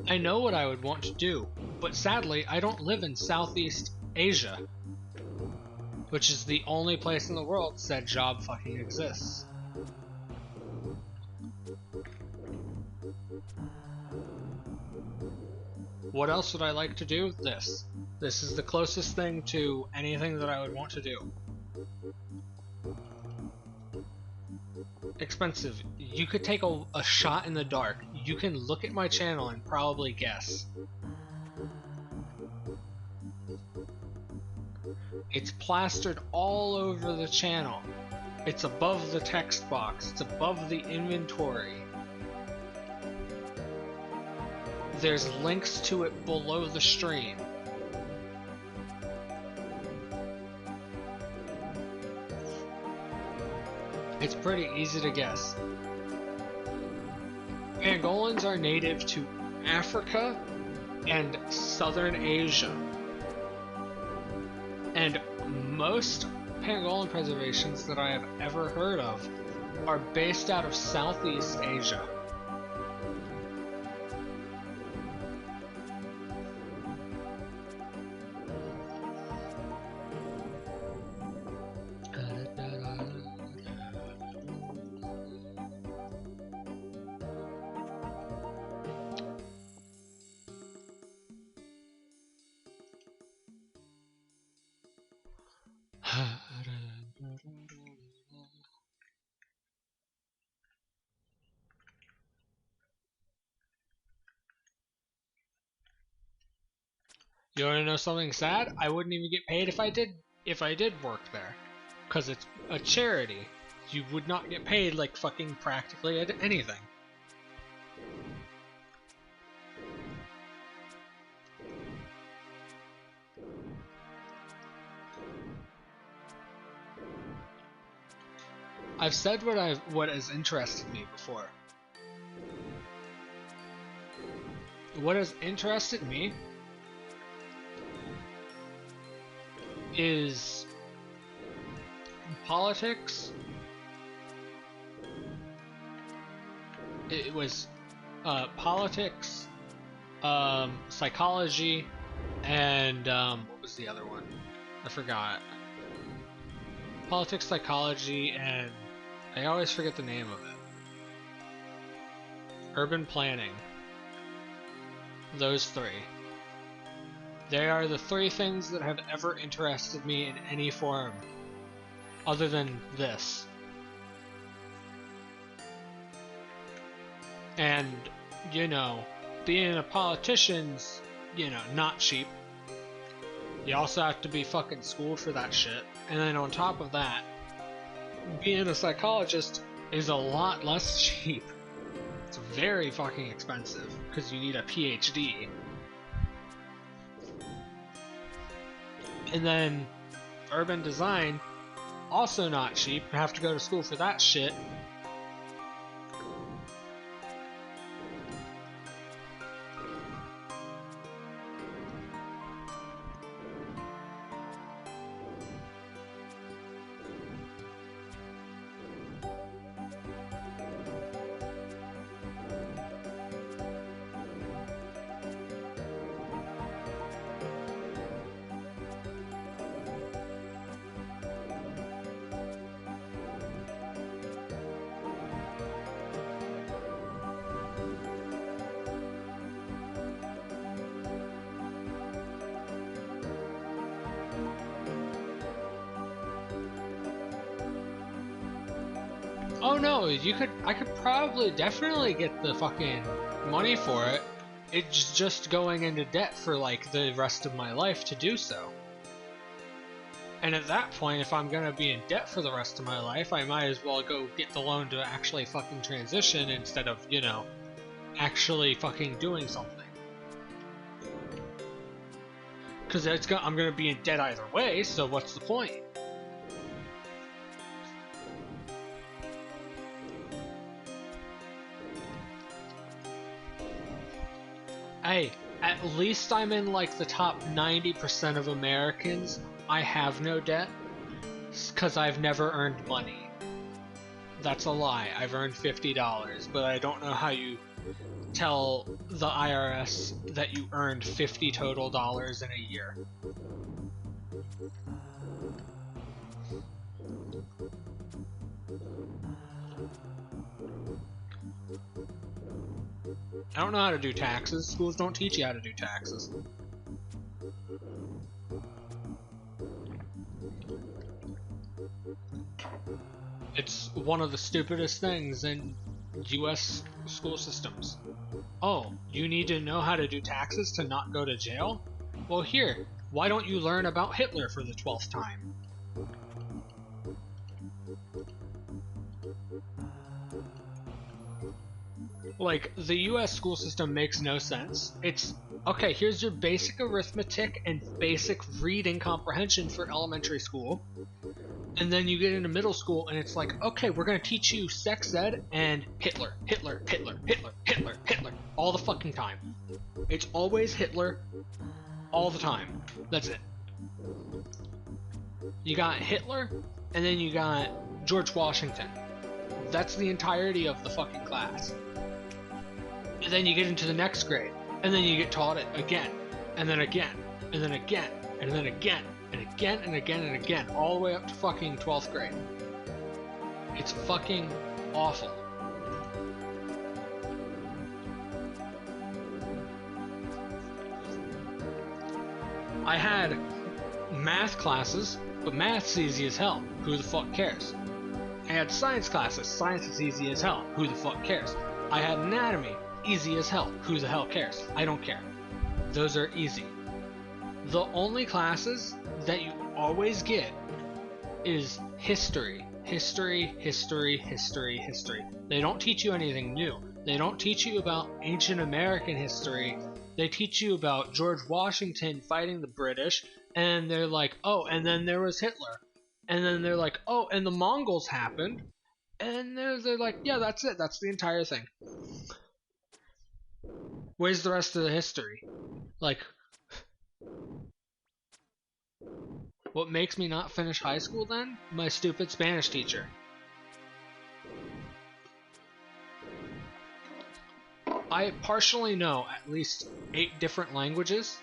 I know what I would want to do, but sadly, I don't live in Southeast Asia, which is the only place in the world said job fucking exists. What else would I like to do? This. This is the closest thing to anything that I would want to do. Expensive. You could take a shot in the dark. You can look at my channel and probably guess. It's plastered all over the channel. It's above the text box. It's above the inventory. There's links to it below the stream. It's pretty easy to guess. Pangolins are native to Africa and Southern Asia. And most pangolin preservations that I have ever heard of are based out of Southeast Asia. You wanna know something sad? I wouldn't even get paid if I did work there. 'Cause it's a charity. You would not get paid like fucking practically anything. I've said what has interested me before. What has interested me is politics. It was politics, psychology, and what was the other one? I forgot. Politics, psychology, and I always forget the name of it. Urban planning. Those three. They are the three things that have ever interested me in any form, other than this. And, you know, being a politician's, you know, not cheap. You also have to be fucking schooled for that shit. And then on top of that, being a psychologist is a lot less cheap. It's very fucking expensive, because you need a PhD. And then urban design, also not cheap. You have to go to school for that shit. no, I could probably definitely get the fucking money for it. It's just going into debt for like the rest of my life to do so. And at that point, if I'm gonna be in debt for the rest of my life, I might as well go get the loan to actually fucking transition instead of, you know, actually fucking doing something. Because I'm gonna be in debt either way, so what's the point? Hey, at least I'm in like the top 90% of Americans. I have no debt, because I've never earned money. That's a lie. I've earned $50, but I don't know how you tell the IRS that you earned $50 total in a year. I don't know how to do taxes. Schools don't teach you how to do taxes. It's one of the stupidest things in US school systems. Oh, you need to know how to do taxes to not go to jail? Well, here, why don't you learn about Hitler for the 12th time? Like, the US school system makes no sense. It's, okay, here's your basic arithmetic and basic reading comprehension for elementary school. And then you get into middle school and it's like, okay, we're gonna teach you sex ed and Hitler, Hitler, Hitler, Hitler, Hitler, Hitler, all the fucking time. It's always Hitler, all the time. That's it. You got Hitler, and then you got George Washington. That's the entirety of the fucking class. And then you get into the next grade, and then you get taught it again, and then again, and then again, and then again, and again, and again, and again, all the way up to fucking 12th grade. It's fucking awful. I had math classes, but math's easy as hell. Who the fuck cares? I had science classes. Science is easy as hell. Who the fuck cares? I had anatomy. Easy as hell. Who the hell cares? I don't care. Those are easy. The only classes that you always get is history. History, history, history, history. They don't teach you anything new. They don't teach you about ancient American history. They teach you about George Washington fighting the British, and they're like, oh, and then there was Hitler. And then they're like, oh, and the Mongols happened. And they're like, yeah, that's it. That's the entire thing. Where's the rest of the history? Like, what makes me not finish high school then? My stupid Spanish teacher. I partially know at least 8 different languages.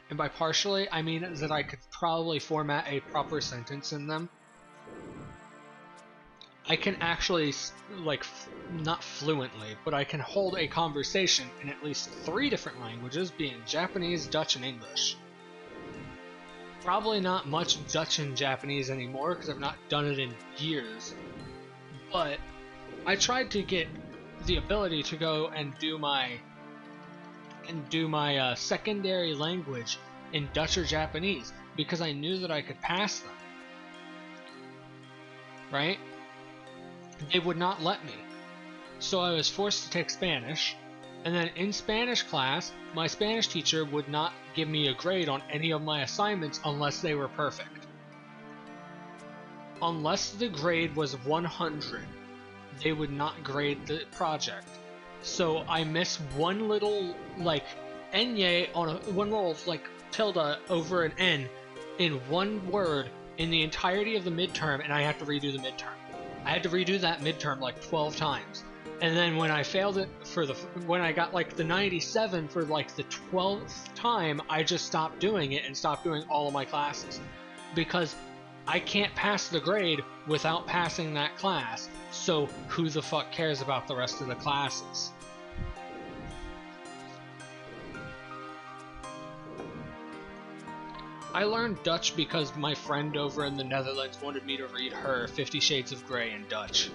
And by partially, I mean that I could probably format a proper sentence in them. I can actually, like, not fluently, but I can hold a conversation in at least 3 different languages, being Japanese, Dutch, and English. Probably not much Dutch and Japanese anymore, because I've not done it in years. But I tried to get the ability to go and do my secondary language in Dutch or Japanese, because I knew that I could pass them. Right? They would not let me. So I was forced to take Spanish, and then in Spanish class, my Spanish teacher would not give me a grade on any of my assignments unless they were perfect. Unless the grade was 100, they would not grade the project. So I miss one little, like, enye on one little, like, tilde over an N in one word in the entirety of the midterm, and I have to redo the midterm. I had to redo that midterm like 12 times. And then when I failed it when I got like the 97 for like the 12th time, I just stopped doing it and stopped doing all of my classes. Because I can't pass the grade without passing that class, so who the fuck cares about the rest of the classes? I learned Dutch because my friend over in the Netherlands wanted me to read her 50 Shades of Grey in Dutch.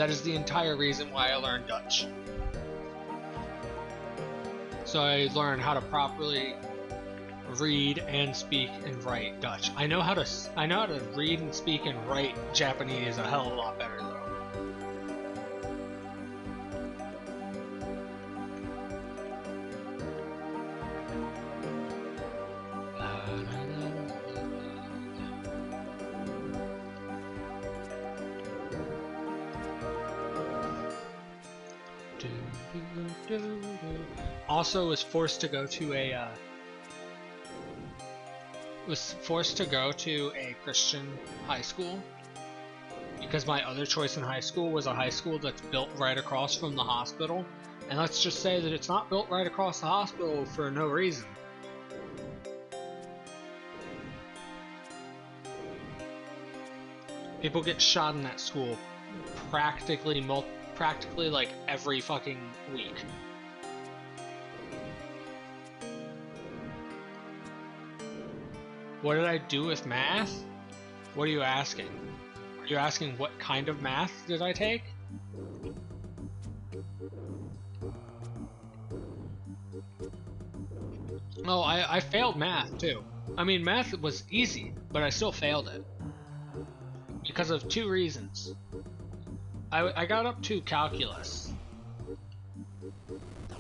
That is the entire reason why I learned Dutch. So I learned how to properly read and speak and write Dutch. I know how to read and speak and write Japanese a hell of a lot better though. Also was forced to go to a Christian high school because my other choice in high school was a high school that's built right across from the hospital, and let's just say that it's not built right across the hospital for no reason. People get shot in that school practically like every fucking week. What did I do with math? What are you asking? Are you asking what kind of math did I take? Oh, I failed math too. I mean, math was easy, but I still failed it. Because of two reasons. I got up to calculus,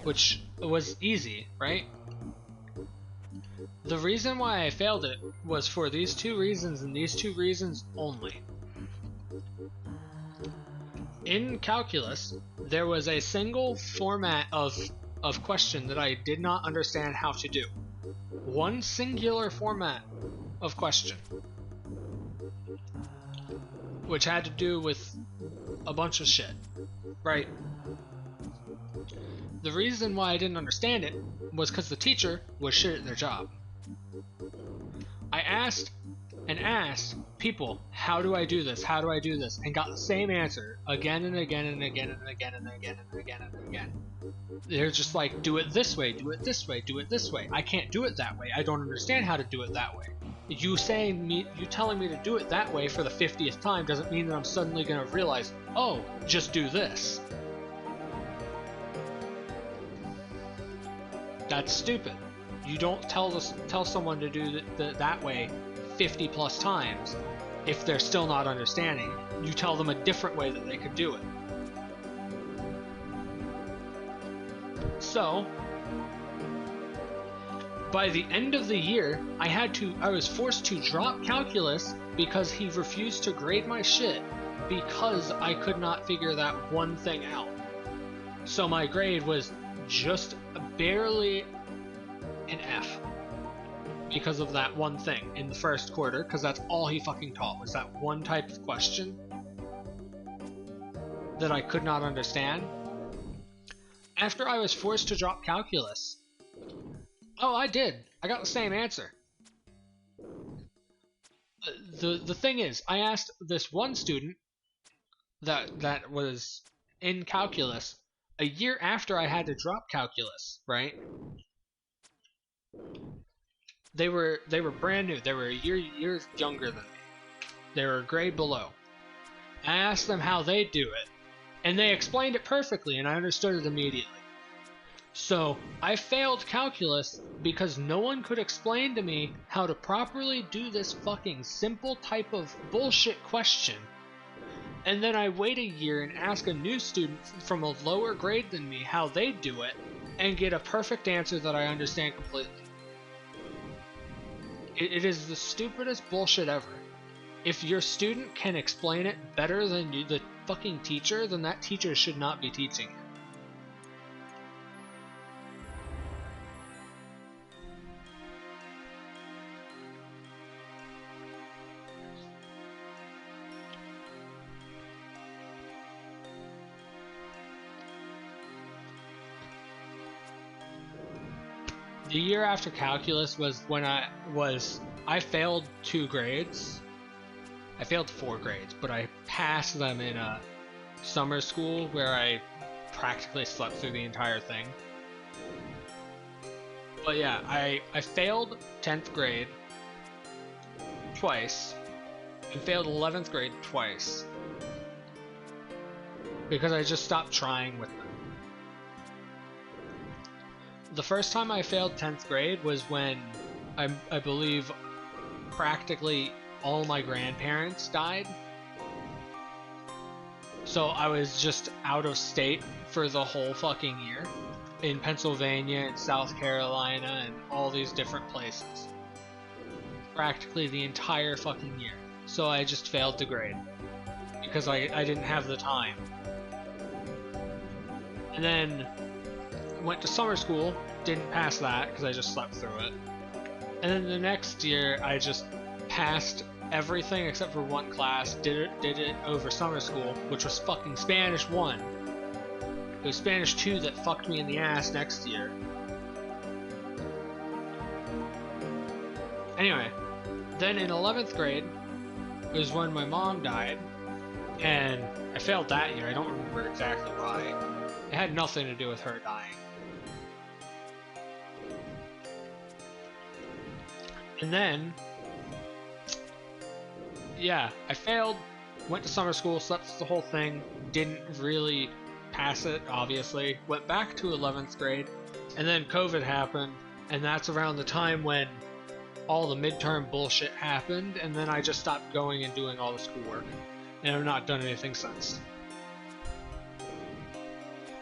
which was easy, right? The reason why I failed it was for these two reasons and these two reasons only. In calculus, there was a single format of question that I did not understand how to do. One singular format of question, which had to do with a bunch of shit, right? The reason why I didn't understand it was because the teacher was shit at their job. I asked and asked people, how do I do this? How do I do this? And got the same answer again and again and again and again and again and again and again. They're just like, do it this way, do it this way, do it this way. I can't do it that way. I don't understand how to do it that way. You telling me to do it that way for the 50th time doesn't mean that I'm suddenly going to realize, oh, just do this. That's stupid. You don't tell someone to do that way 50 plus times if they're still not understanding. You tell them a different way that they could do it. So, by the end of the year, I was forced to drop calculus because he refused to grade my shit because I could not figure that one thing out. So my grade was just barely an F because of that one thing in the first quarter, because that's all he fucking taught was that one type of question that I could not understand. After I was forced to drop calculus, oh, I did. I got the same answer. The thing is, I asked this one student that was in calculus a year after I had to drop calculus, right? They were brand new. They were a year younger than me. They were a grade below. I asked them how they do it, and they explained it perfectly, and I understood it immediately. So, I failed calculus because no one could explain to me how to properly do this fucking simple type of bullshit question. And then I wait a year and ask a new student from a lower grade than me how they do it, and get a perfect answer that I understand completely. It is the stupidest bullshit ever. If your student can explain it better than you, the fucking teacher, then that teacher should not be teaching it. The year after calculus was when I failed 2 grades. I failed 4 grades, but I passed them in a summer school where I practically slept through the entire thing. But yeah, I failed 10th grade twice and failed 11th grade twice. because I just stopped trying with them. The first time I failed 10th grade was when I believe practically all my grandparents died. So I was just out of state for the whole fucking year. In Pennsylvania and South Carolina and all these different places. Practically the entire fucking year. So I just failed the grade. Because I didn't have the time. And then went to summer school, didn't pass that because I just slept through it. And then the next year I just passed everything except for one class, did it over summer school, which was fucking Spanish 1. It was Spanish 2 that fucked me in the ass next year. Anyway, then in 11th grade was when my mom died, and I failed that year. I don't remember exactly why. It had nothing to do with her dying. And then, yeah, I failed, went to summer school, slept through the whole thing, didn't really pass it, obviously, went back to 11th grade, and then COVID happened, and that's around the time when all the midterm bullshit happened, and then I just stopped going and doing all the schoolwork, and I've not done anything since.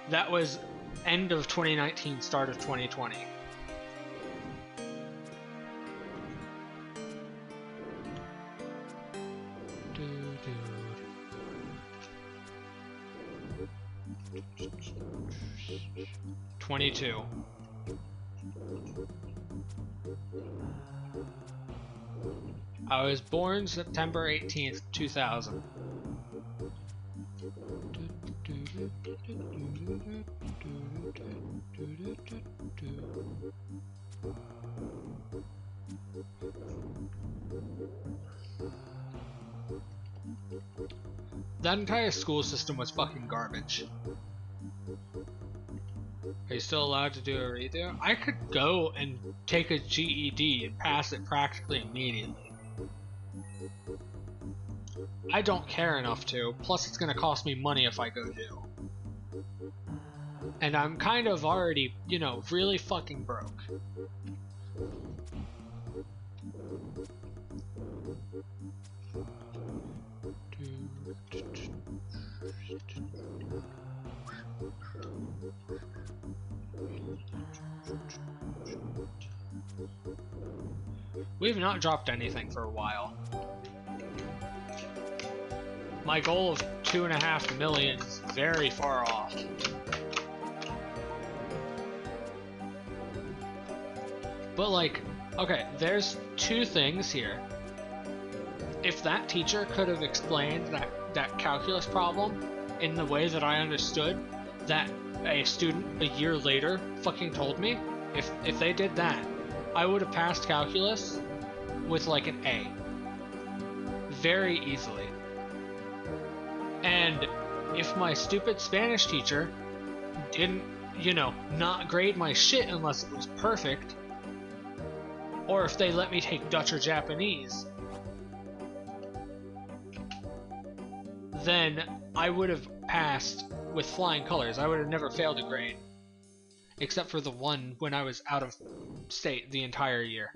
That was end of 2019, start of 2020. '22. I was born September 18th, 2000. That entire school system was fucking garbage. Are you still allowed to do a redo? I could go and take a GED and pass it practically immediately. I don't care enough to, plus it's gonna cost me money if I go do. And I'm kind of already, you know, really fucking broke. We've not dropped anything for a while. My goal of 2.5 million is very far off. But like, okay, there's two things here. If that teacher could have explained that calculus problem in the way that I understood, that a student a year later fucking told me, if they did that, I would have passed calculus with like an A. Very easily. And if my stupid Spanish teacher didn't, you know, not grade my shit unless it was perfect, or if they let me take Dutch or Japanese, then I would have passed with flying colors. I would have never failed a grade. Except for the one when I was out of state the entire year.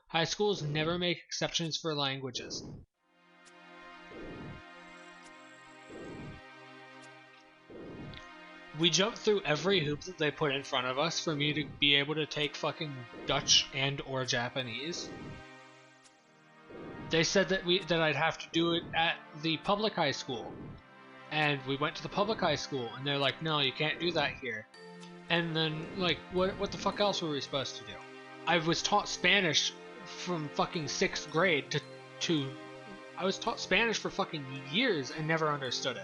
High schools never make exceptions for languages. We jumped through every hoop that they put in front of us for me to be able to take fucking Dutch and or Japanese. They said that I'd have to do it at the public high school. And we went to the public high school and they're like, no, you can't do that here. And then like what the fuck else were we supposed to do? I was taught Spanish from fucking 6th grade to I was taught Spanish for fucking years and never understood it.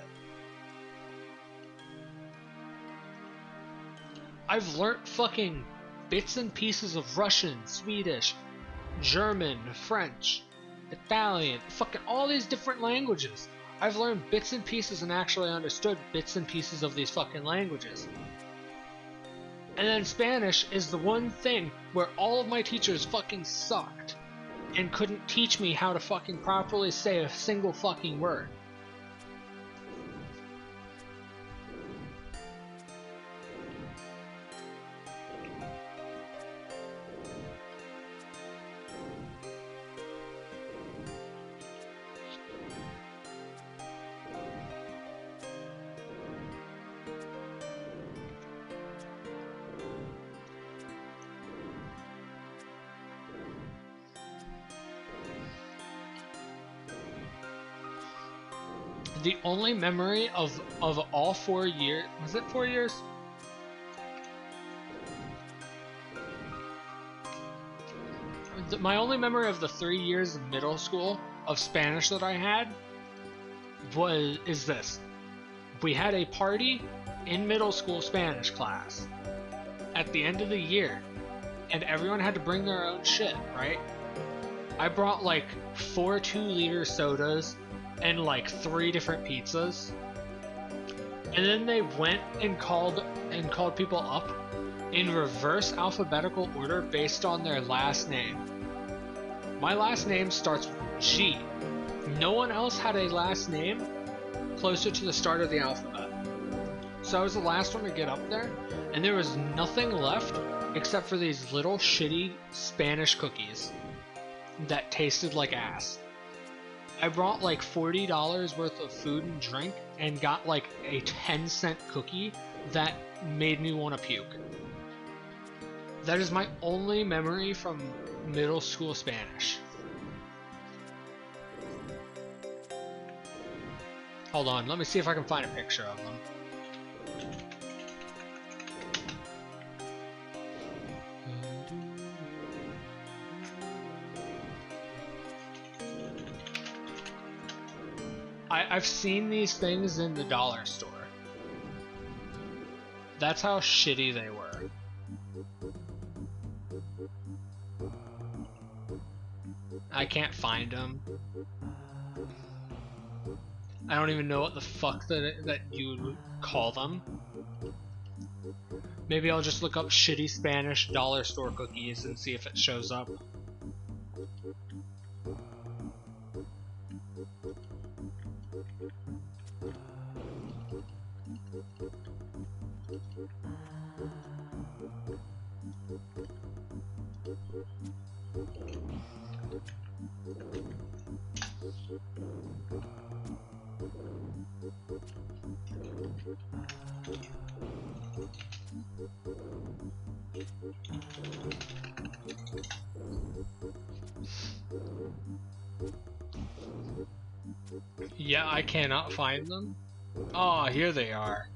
I've learnt fucking bits and pieces of Russian, Swedish, German, French, Italian, fucking all these different languages. I've learned bits and pieces and actually understood bits and pieces of these fucking languages. And then Spanish is the one thing where all of my teachers fucking sucked and couldn't teach me how to fucking properly say a single fucking word. The only memory of all 4 years, was it 4 years? My only memory of the 3 years of middle school of Spanish that I had is this. We had a party in middle school Spanish class at the end of the year, and everyone had to bring their own shit, right? I brought like 4 2-liter sodas and like 3 different pizzas. And then they went and called people up in reverse alphabetical order based on their last name. My last name starts with G. No one else had a last name closer to the start of the alphabet. So I was the last one to get up there, and there was nothing left except for these little shitty Spanish cookies that tasted like ass. I brought like $40 worth of food and drink and got like a 10-cent cookie that made me want to puke. That is my only memory from middle school Spanish. Hold on, let me see if I can find a picture of them. I've seen these things in the dollar store. That's how shitty they were. I can't find them. I don't even know what the fuck that you would call them. Maybe I'll just look up shitty Spanish dollar store cookies and see if it shows up. Yeah, I cannot find them. Oh, here they are.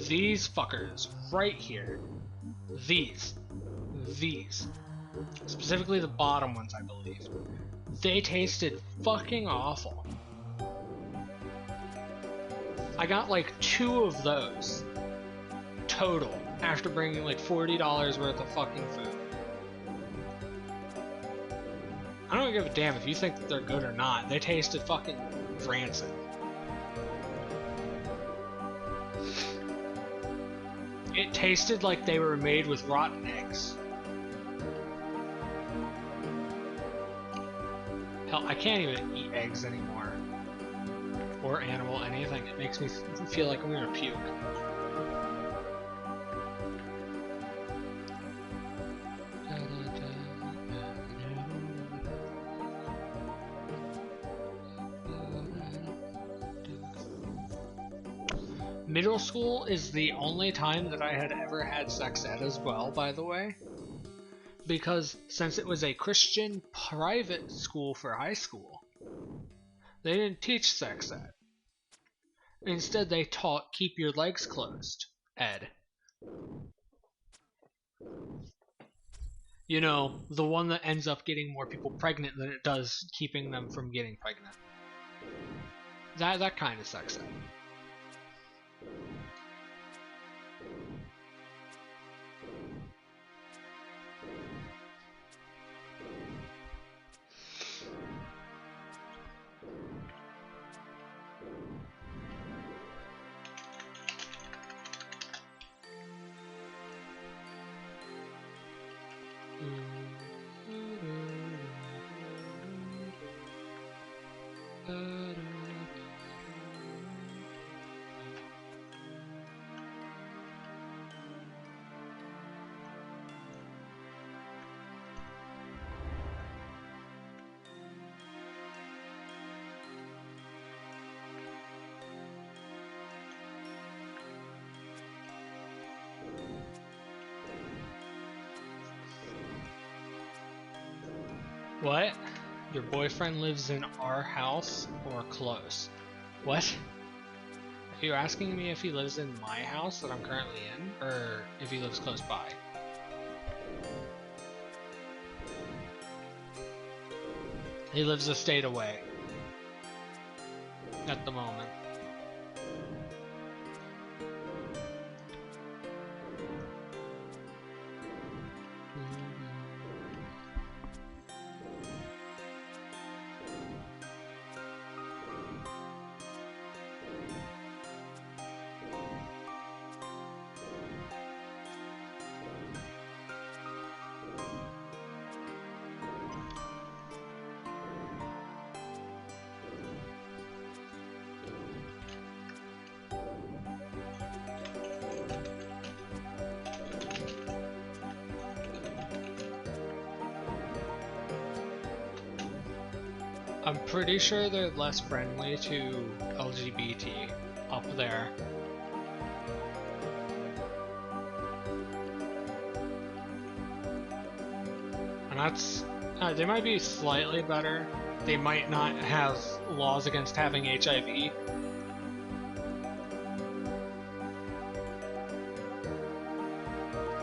These fuckers, right here. These. Specifically the bottom ones, I believe. They tasted fucking awful. I got like 2 of those total after bringing like $40 worth of fucking food. I don't give a damn if you think that they're good or not. They tasted fucking rancid. It tasted like they were made with rotten eggs. Hell, I can't even eat eggs anymore. Or animal, anything. It makes me feel like I'm gonna puke. Middle school is the only time that I had ever had sex ed as well, by the way. Because since it was a Christian private school for high school, they didn't teach sex ed. Instead, they taught keep your legs closed ed. You know, the one that ends up getting more people pregnant than it does keeping them from getting pregnant. That kind of sex ed. What? Your boyfriend lives in our house or close? What? Are you asking me if he lives in my house that I'm currently in, or if he lives close by? He lives a state away. At the moment. I'm pretty sure they're less friendly to LGBT up there. And that's, they might be slightly better. They might not have laws against having HIV.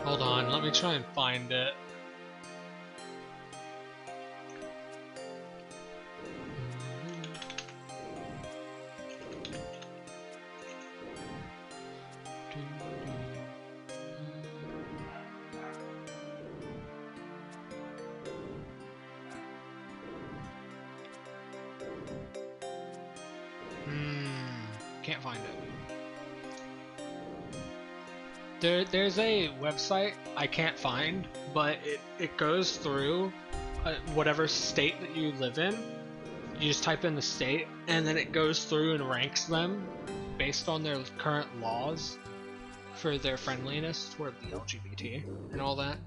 Hold on, let me try and find it. Can't find it. There's a website I can't find, but it goes through whatever state that you live in. You just type in the state, and then it goes through and ranks them based on their current laws for their friendliness toward the LGBT and all that.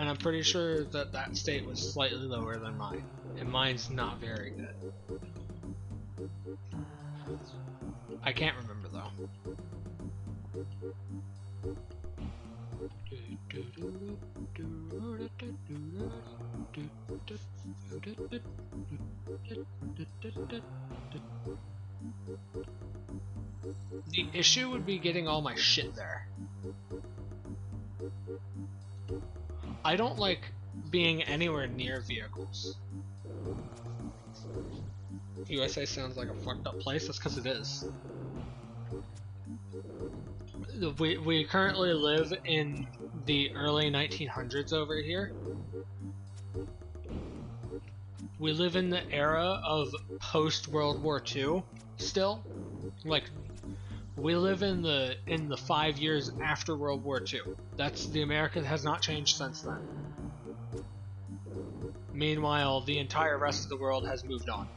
And I'm pretty sure that that state was slightly lower than mine, and mine's not very good. I can't remember though. The issue would be getting all my shit there. I don't like being anywhere near vehicles. USA sounds like a fucked up place, that's because it is. We currently live in the early 1900s over here. We live in the era of post-World War II still. Like, we live in the 5 years after World War II. That's the America has not changed since then. Meanwhile, the entire rest of the world has moved on.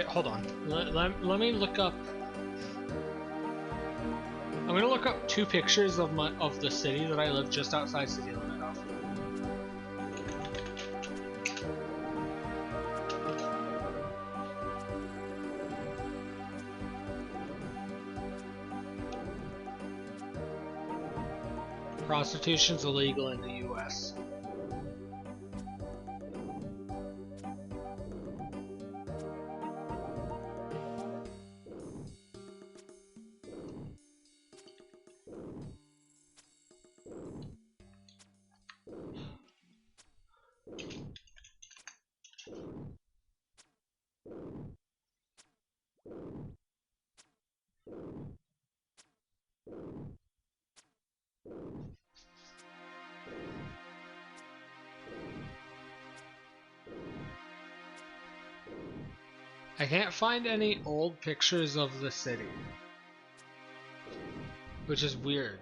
Hold on. Let me look up. I'm gonna look up 2 pictures of the city that I live just outside city limit of. Prostitution's illegal in the US. I can't find any old pictures of the city, which is weird.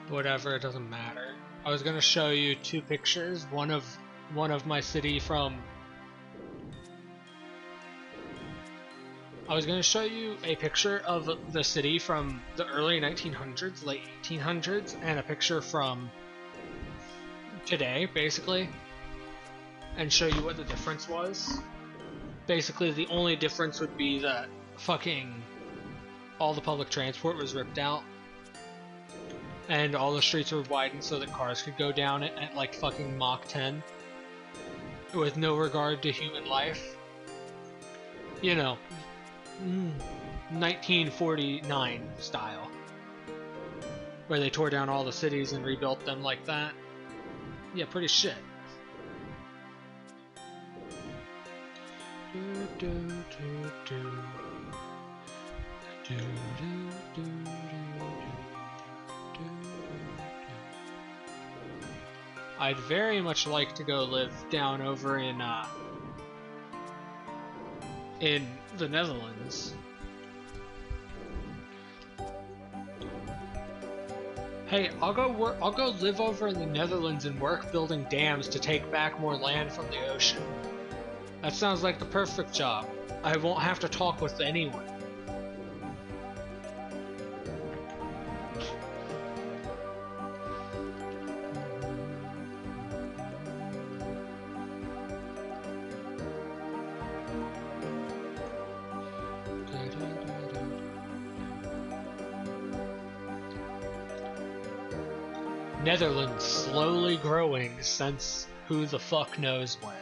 Whatever, it doesn't matter. I was gonna show you two pictures, one of my city from... I was gonna show you a picture of the city from the early 1900s, late 1800s, and a picture from today, basically, and show you what the difference was. Basically, the only difference would be that fucking all the public transport was ripped out, and all the streets were widened so that cars could go down it at like fucking Mach 10, with no regard to human life. You know, 1949 style, where they tore down all the cities and rebuilt them like that. Yeah, pretty shit. I'd very much like to go live down over in the Netherlands. Hey, I'll go live over in the Netherlands and work building dams to take back more land from the ocean. That sounds like the perfect job. I won't have to talk with anyone. Netherlands slowly growing since who the fuck knows when.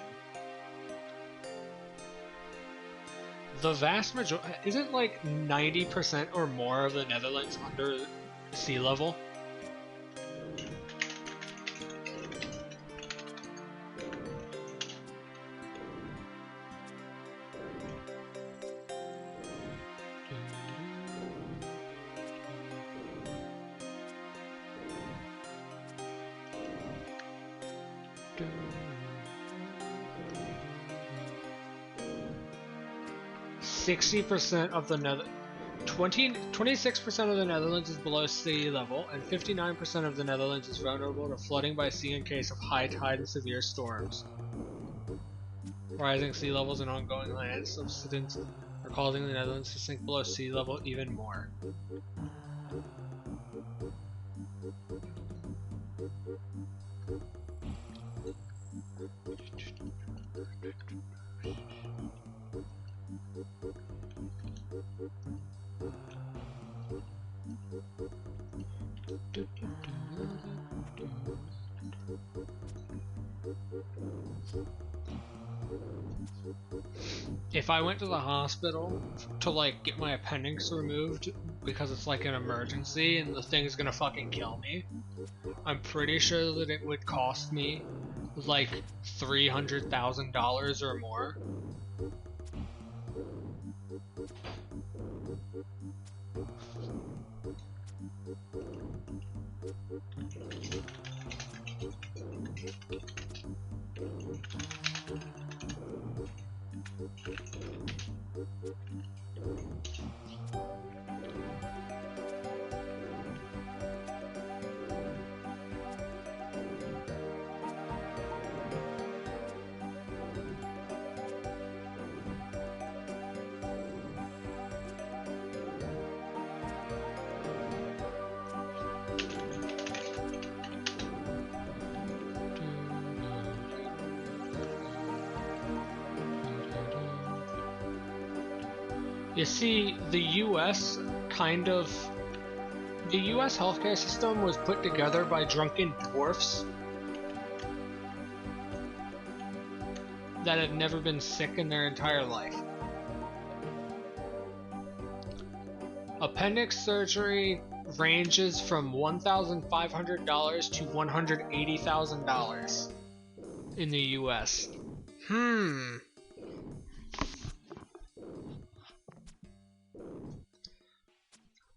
The vast majority, isn't like 90% or more of the Netherlands under sea level? Of the 26% of the Netherlands is below sea level, and 59% of the Netherlands is vulnerable to flooding by sea in case of high tide and severe storms. Rising sea levels and ongoing land subsidence are causing the Netherlands to sink below sea level even more. If I went to the hospital to like get my appendix removed because it's like an emergency and the thing's gonna fucking kill me, I'm pretty sure that it would cost me like $300,000 or more. You see, the US healthcare system was put together by drunken dwarfs that had never been sick in their entire life. Appendix surgery ranges from $1,500 to $180,000 in the US.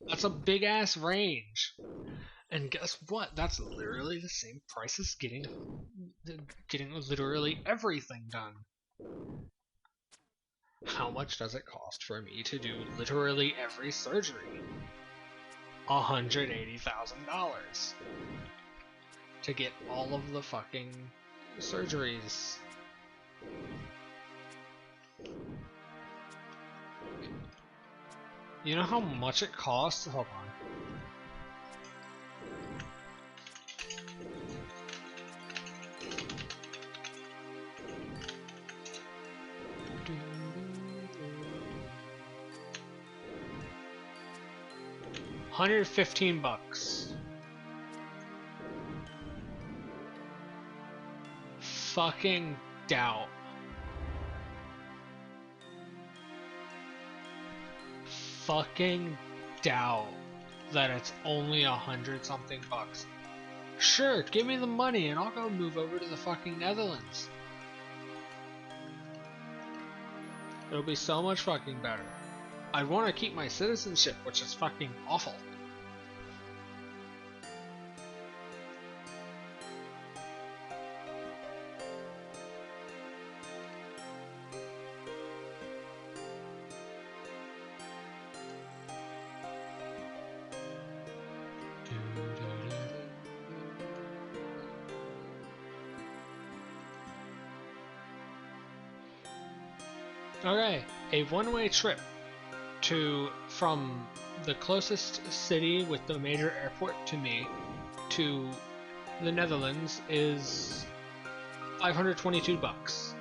That's a big ass range. And guess what? That's literally the same price as getting literally everything done. How much does it cost for me to do literally every surgery? $180,000 to get all of the fucking surgeries. You know how much it costs? Hold on. $115. Fucking doubt. Fucking doubt that it's only 100-something bucks. Sure, give me the money and I'll go move over to the fucking Netherlands. It'll be so much fucking better. I'd want to keep my citizenship, which is fucking awful. Okay, a one-way trip from the closest city with the major airport to me to the Netherlands is $522.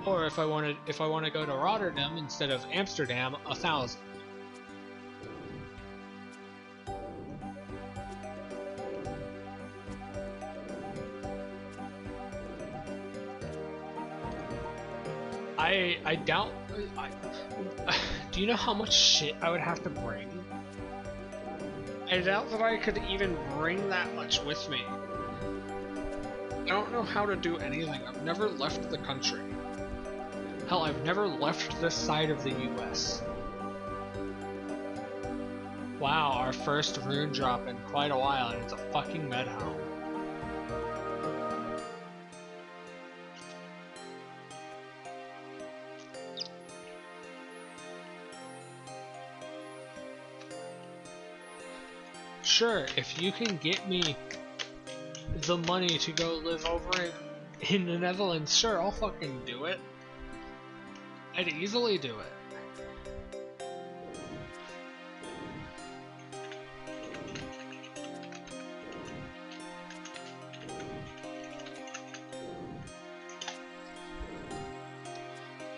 Or if I want to go to Rotterdam instead of Amsterdam, $1,000. I doubt. Do you know how much shit I would have to bring? I doubt that I could even bring that much with me. I don't know how to do anything. I've never left the country. Hell, I've never left this side of the US. Wow, our first rune drop in quite a while, and it's a fucking med helm. Sure, if you can get me the money to go live over in the Netherlands, sure, I'll fucking do it. I'd easily do it.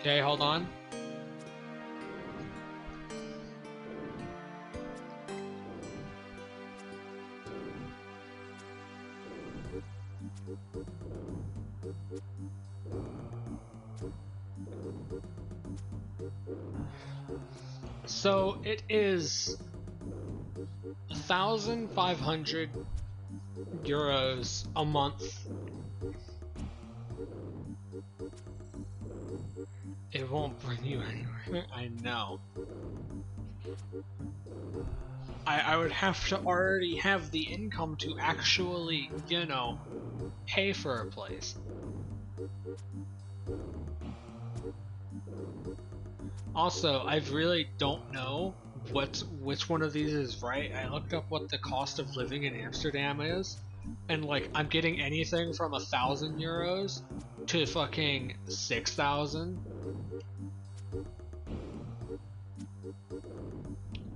Okay, hold on. So it is 1,500 euros a month. It won't bring you anywhere, I know. I would have to already have the income to actually, you know, pay for a place. Also, I really don't know which one of these is right. I looked up what the cost of living in Amsterdam is, and like I'm getting anything from 1,000 euros to fucking 6,000.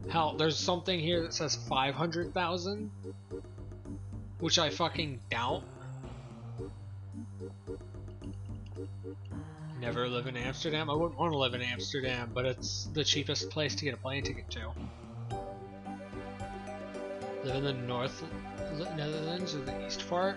Hell, there's something here that says 500,000, which I fucking doubt. Never live in Amsterdam. I wouldn't want to live in Amsterdam, but it's the cheapest place to get a plane ticket to. Live in the North Netherlands or the east part?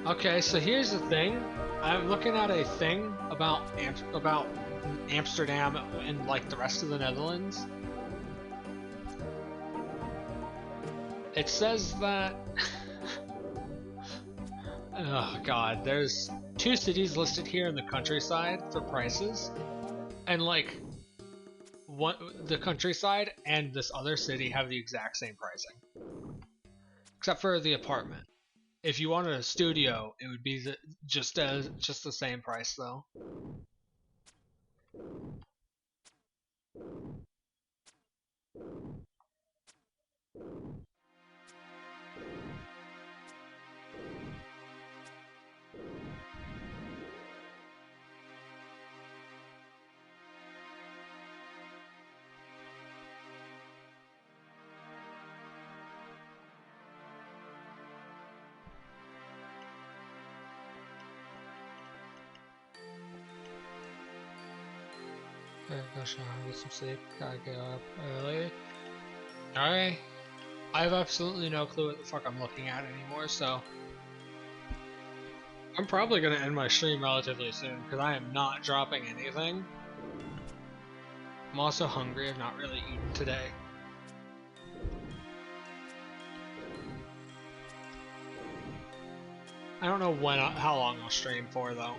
Okay, so here's the thing. I'm looking at a thing about Amsterdam and like the rest of the Netherlands. It says that Oh god, there's 2 cities listed here in the countryside for prices, and like the countryside and this other city have the exact same pricing, except for the apartment. If you wanted a studio, it would be just the same price though. Alright, go shower, get some sleep, gotta get up early. Alright. I have absolutely no clue what the fuck I'm looking at anymore, so I'm probably gonna end my stream relatively soon, because I am not dropping anything. I'm also hungry, I've not really eaten today. I don't know how long I'll stream for though.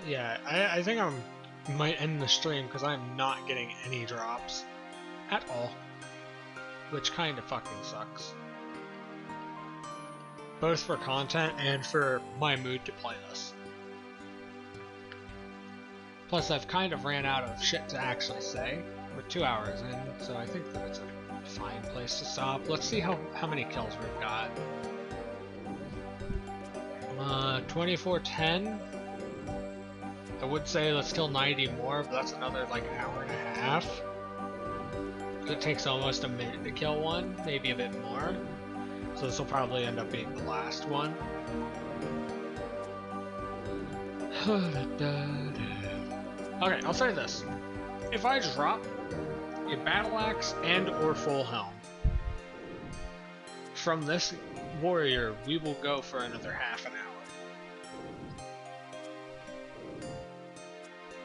Yeah, I think I might end the stream because I'm not getting any drops at all, which kind of fucking sucks. Both for content and for my mood to play this. Plus, I've kind of ran out of shit to actually say. We're 2 hours in, so I think that's a fine place to stop. Let's see how many kills we've got. 2410. I would say let's kill 90 more, but that's another like an hour and a half. It takes almost a minute to kill one, maybe a bit more. So this will probably end up being the last one. Okay, I'll say this. If I drop a battle axe and or full helm from this warrior, we will go for another half an hour.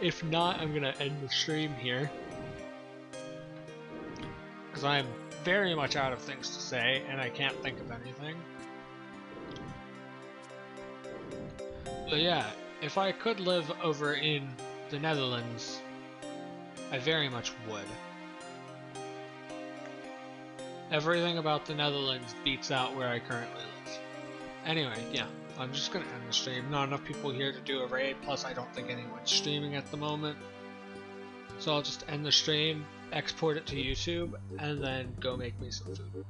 If not, I'm gonna end the stream here, because I'm very much out of things to say and I can't think of anything. But yeah, if I could live over in the Netherlands, I very much would. Everything about the Netherlands beats out where I currently live. Anyway, yeah, I'm just gonna end the stream. Not enough people here to do a raid, plus I don't think anyone's streaming at the moment. So I'll just end the stream, export it to YouTube, and then go make me some food.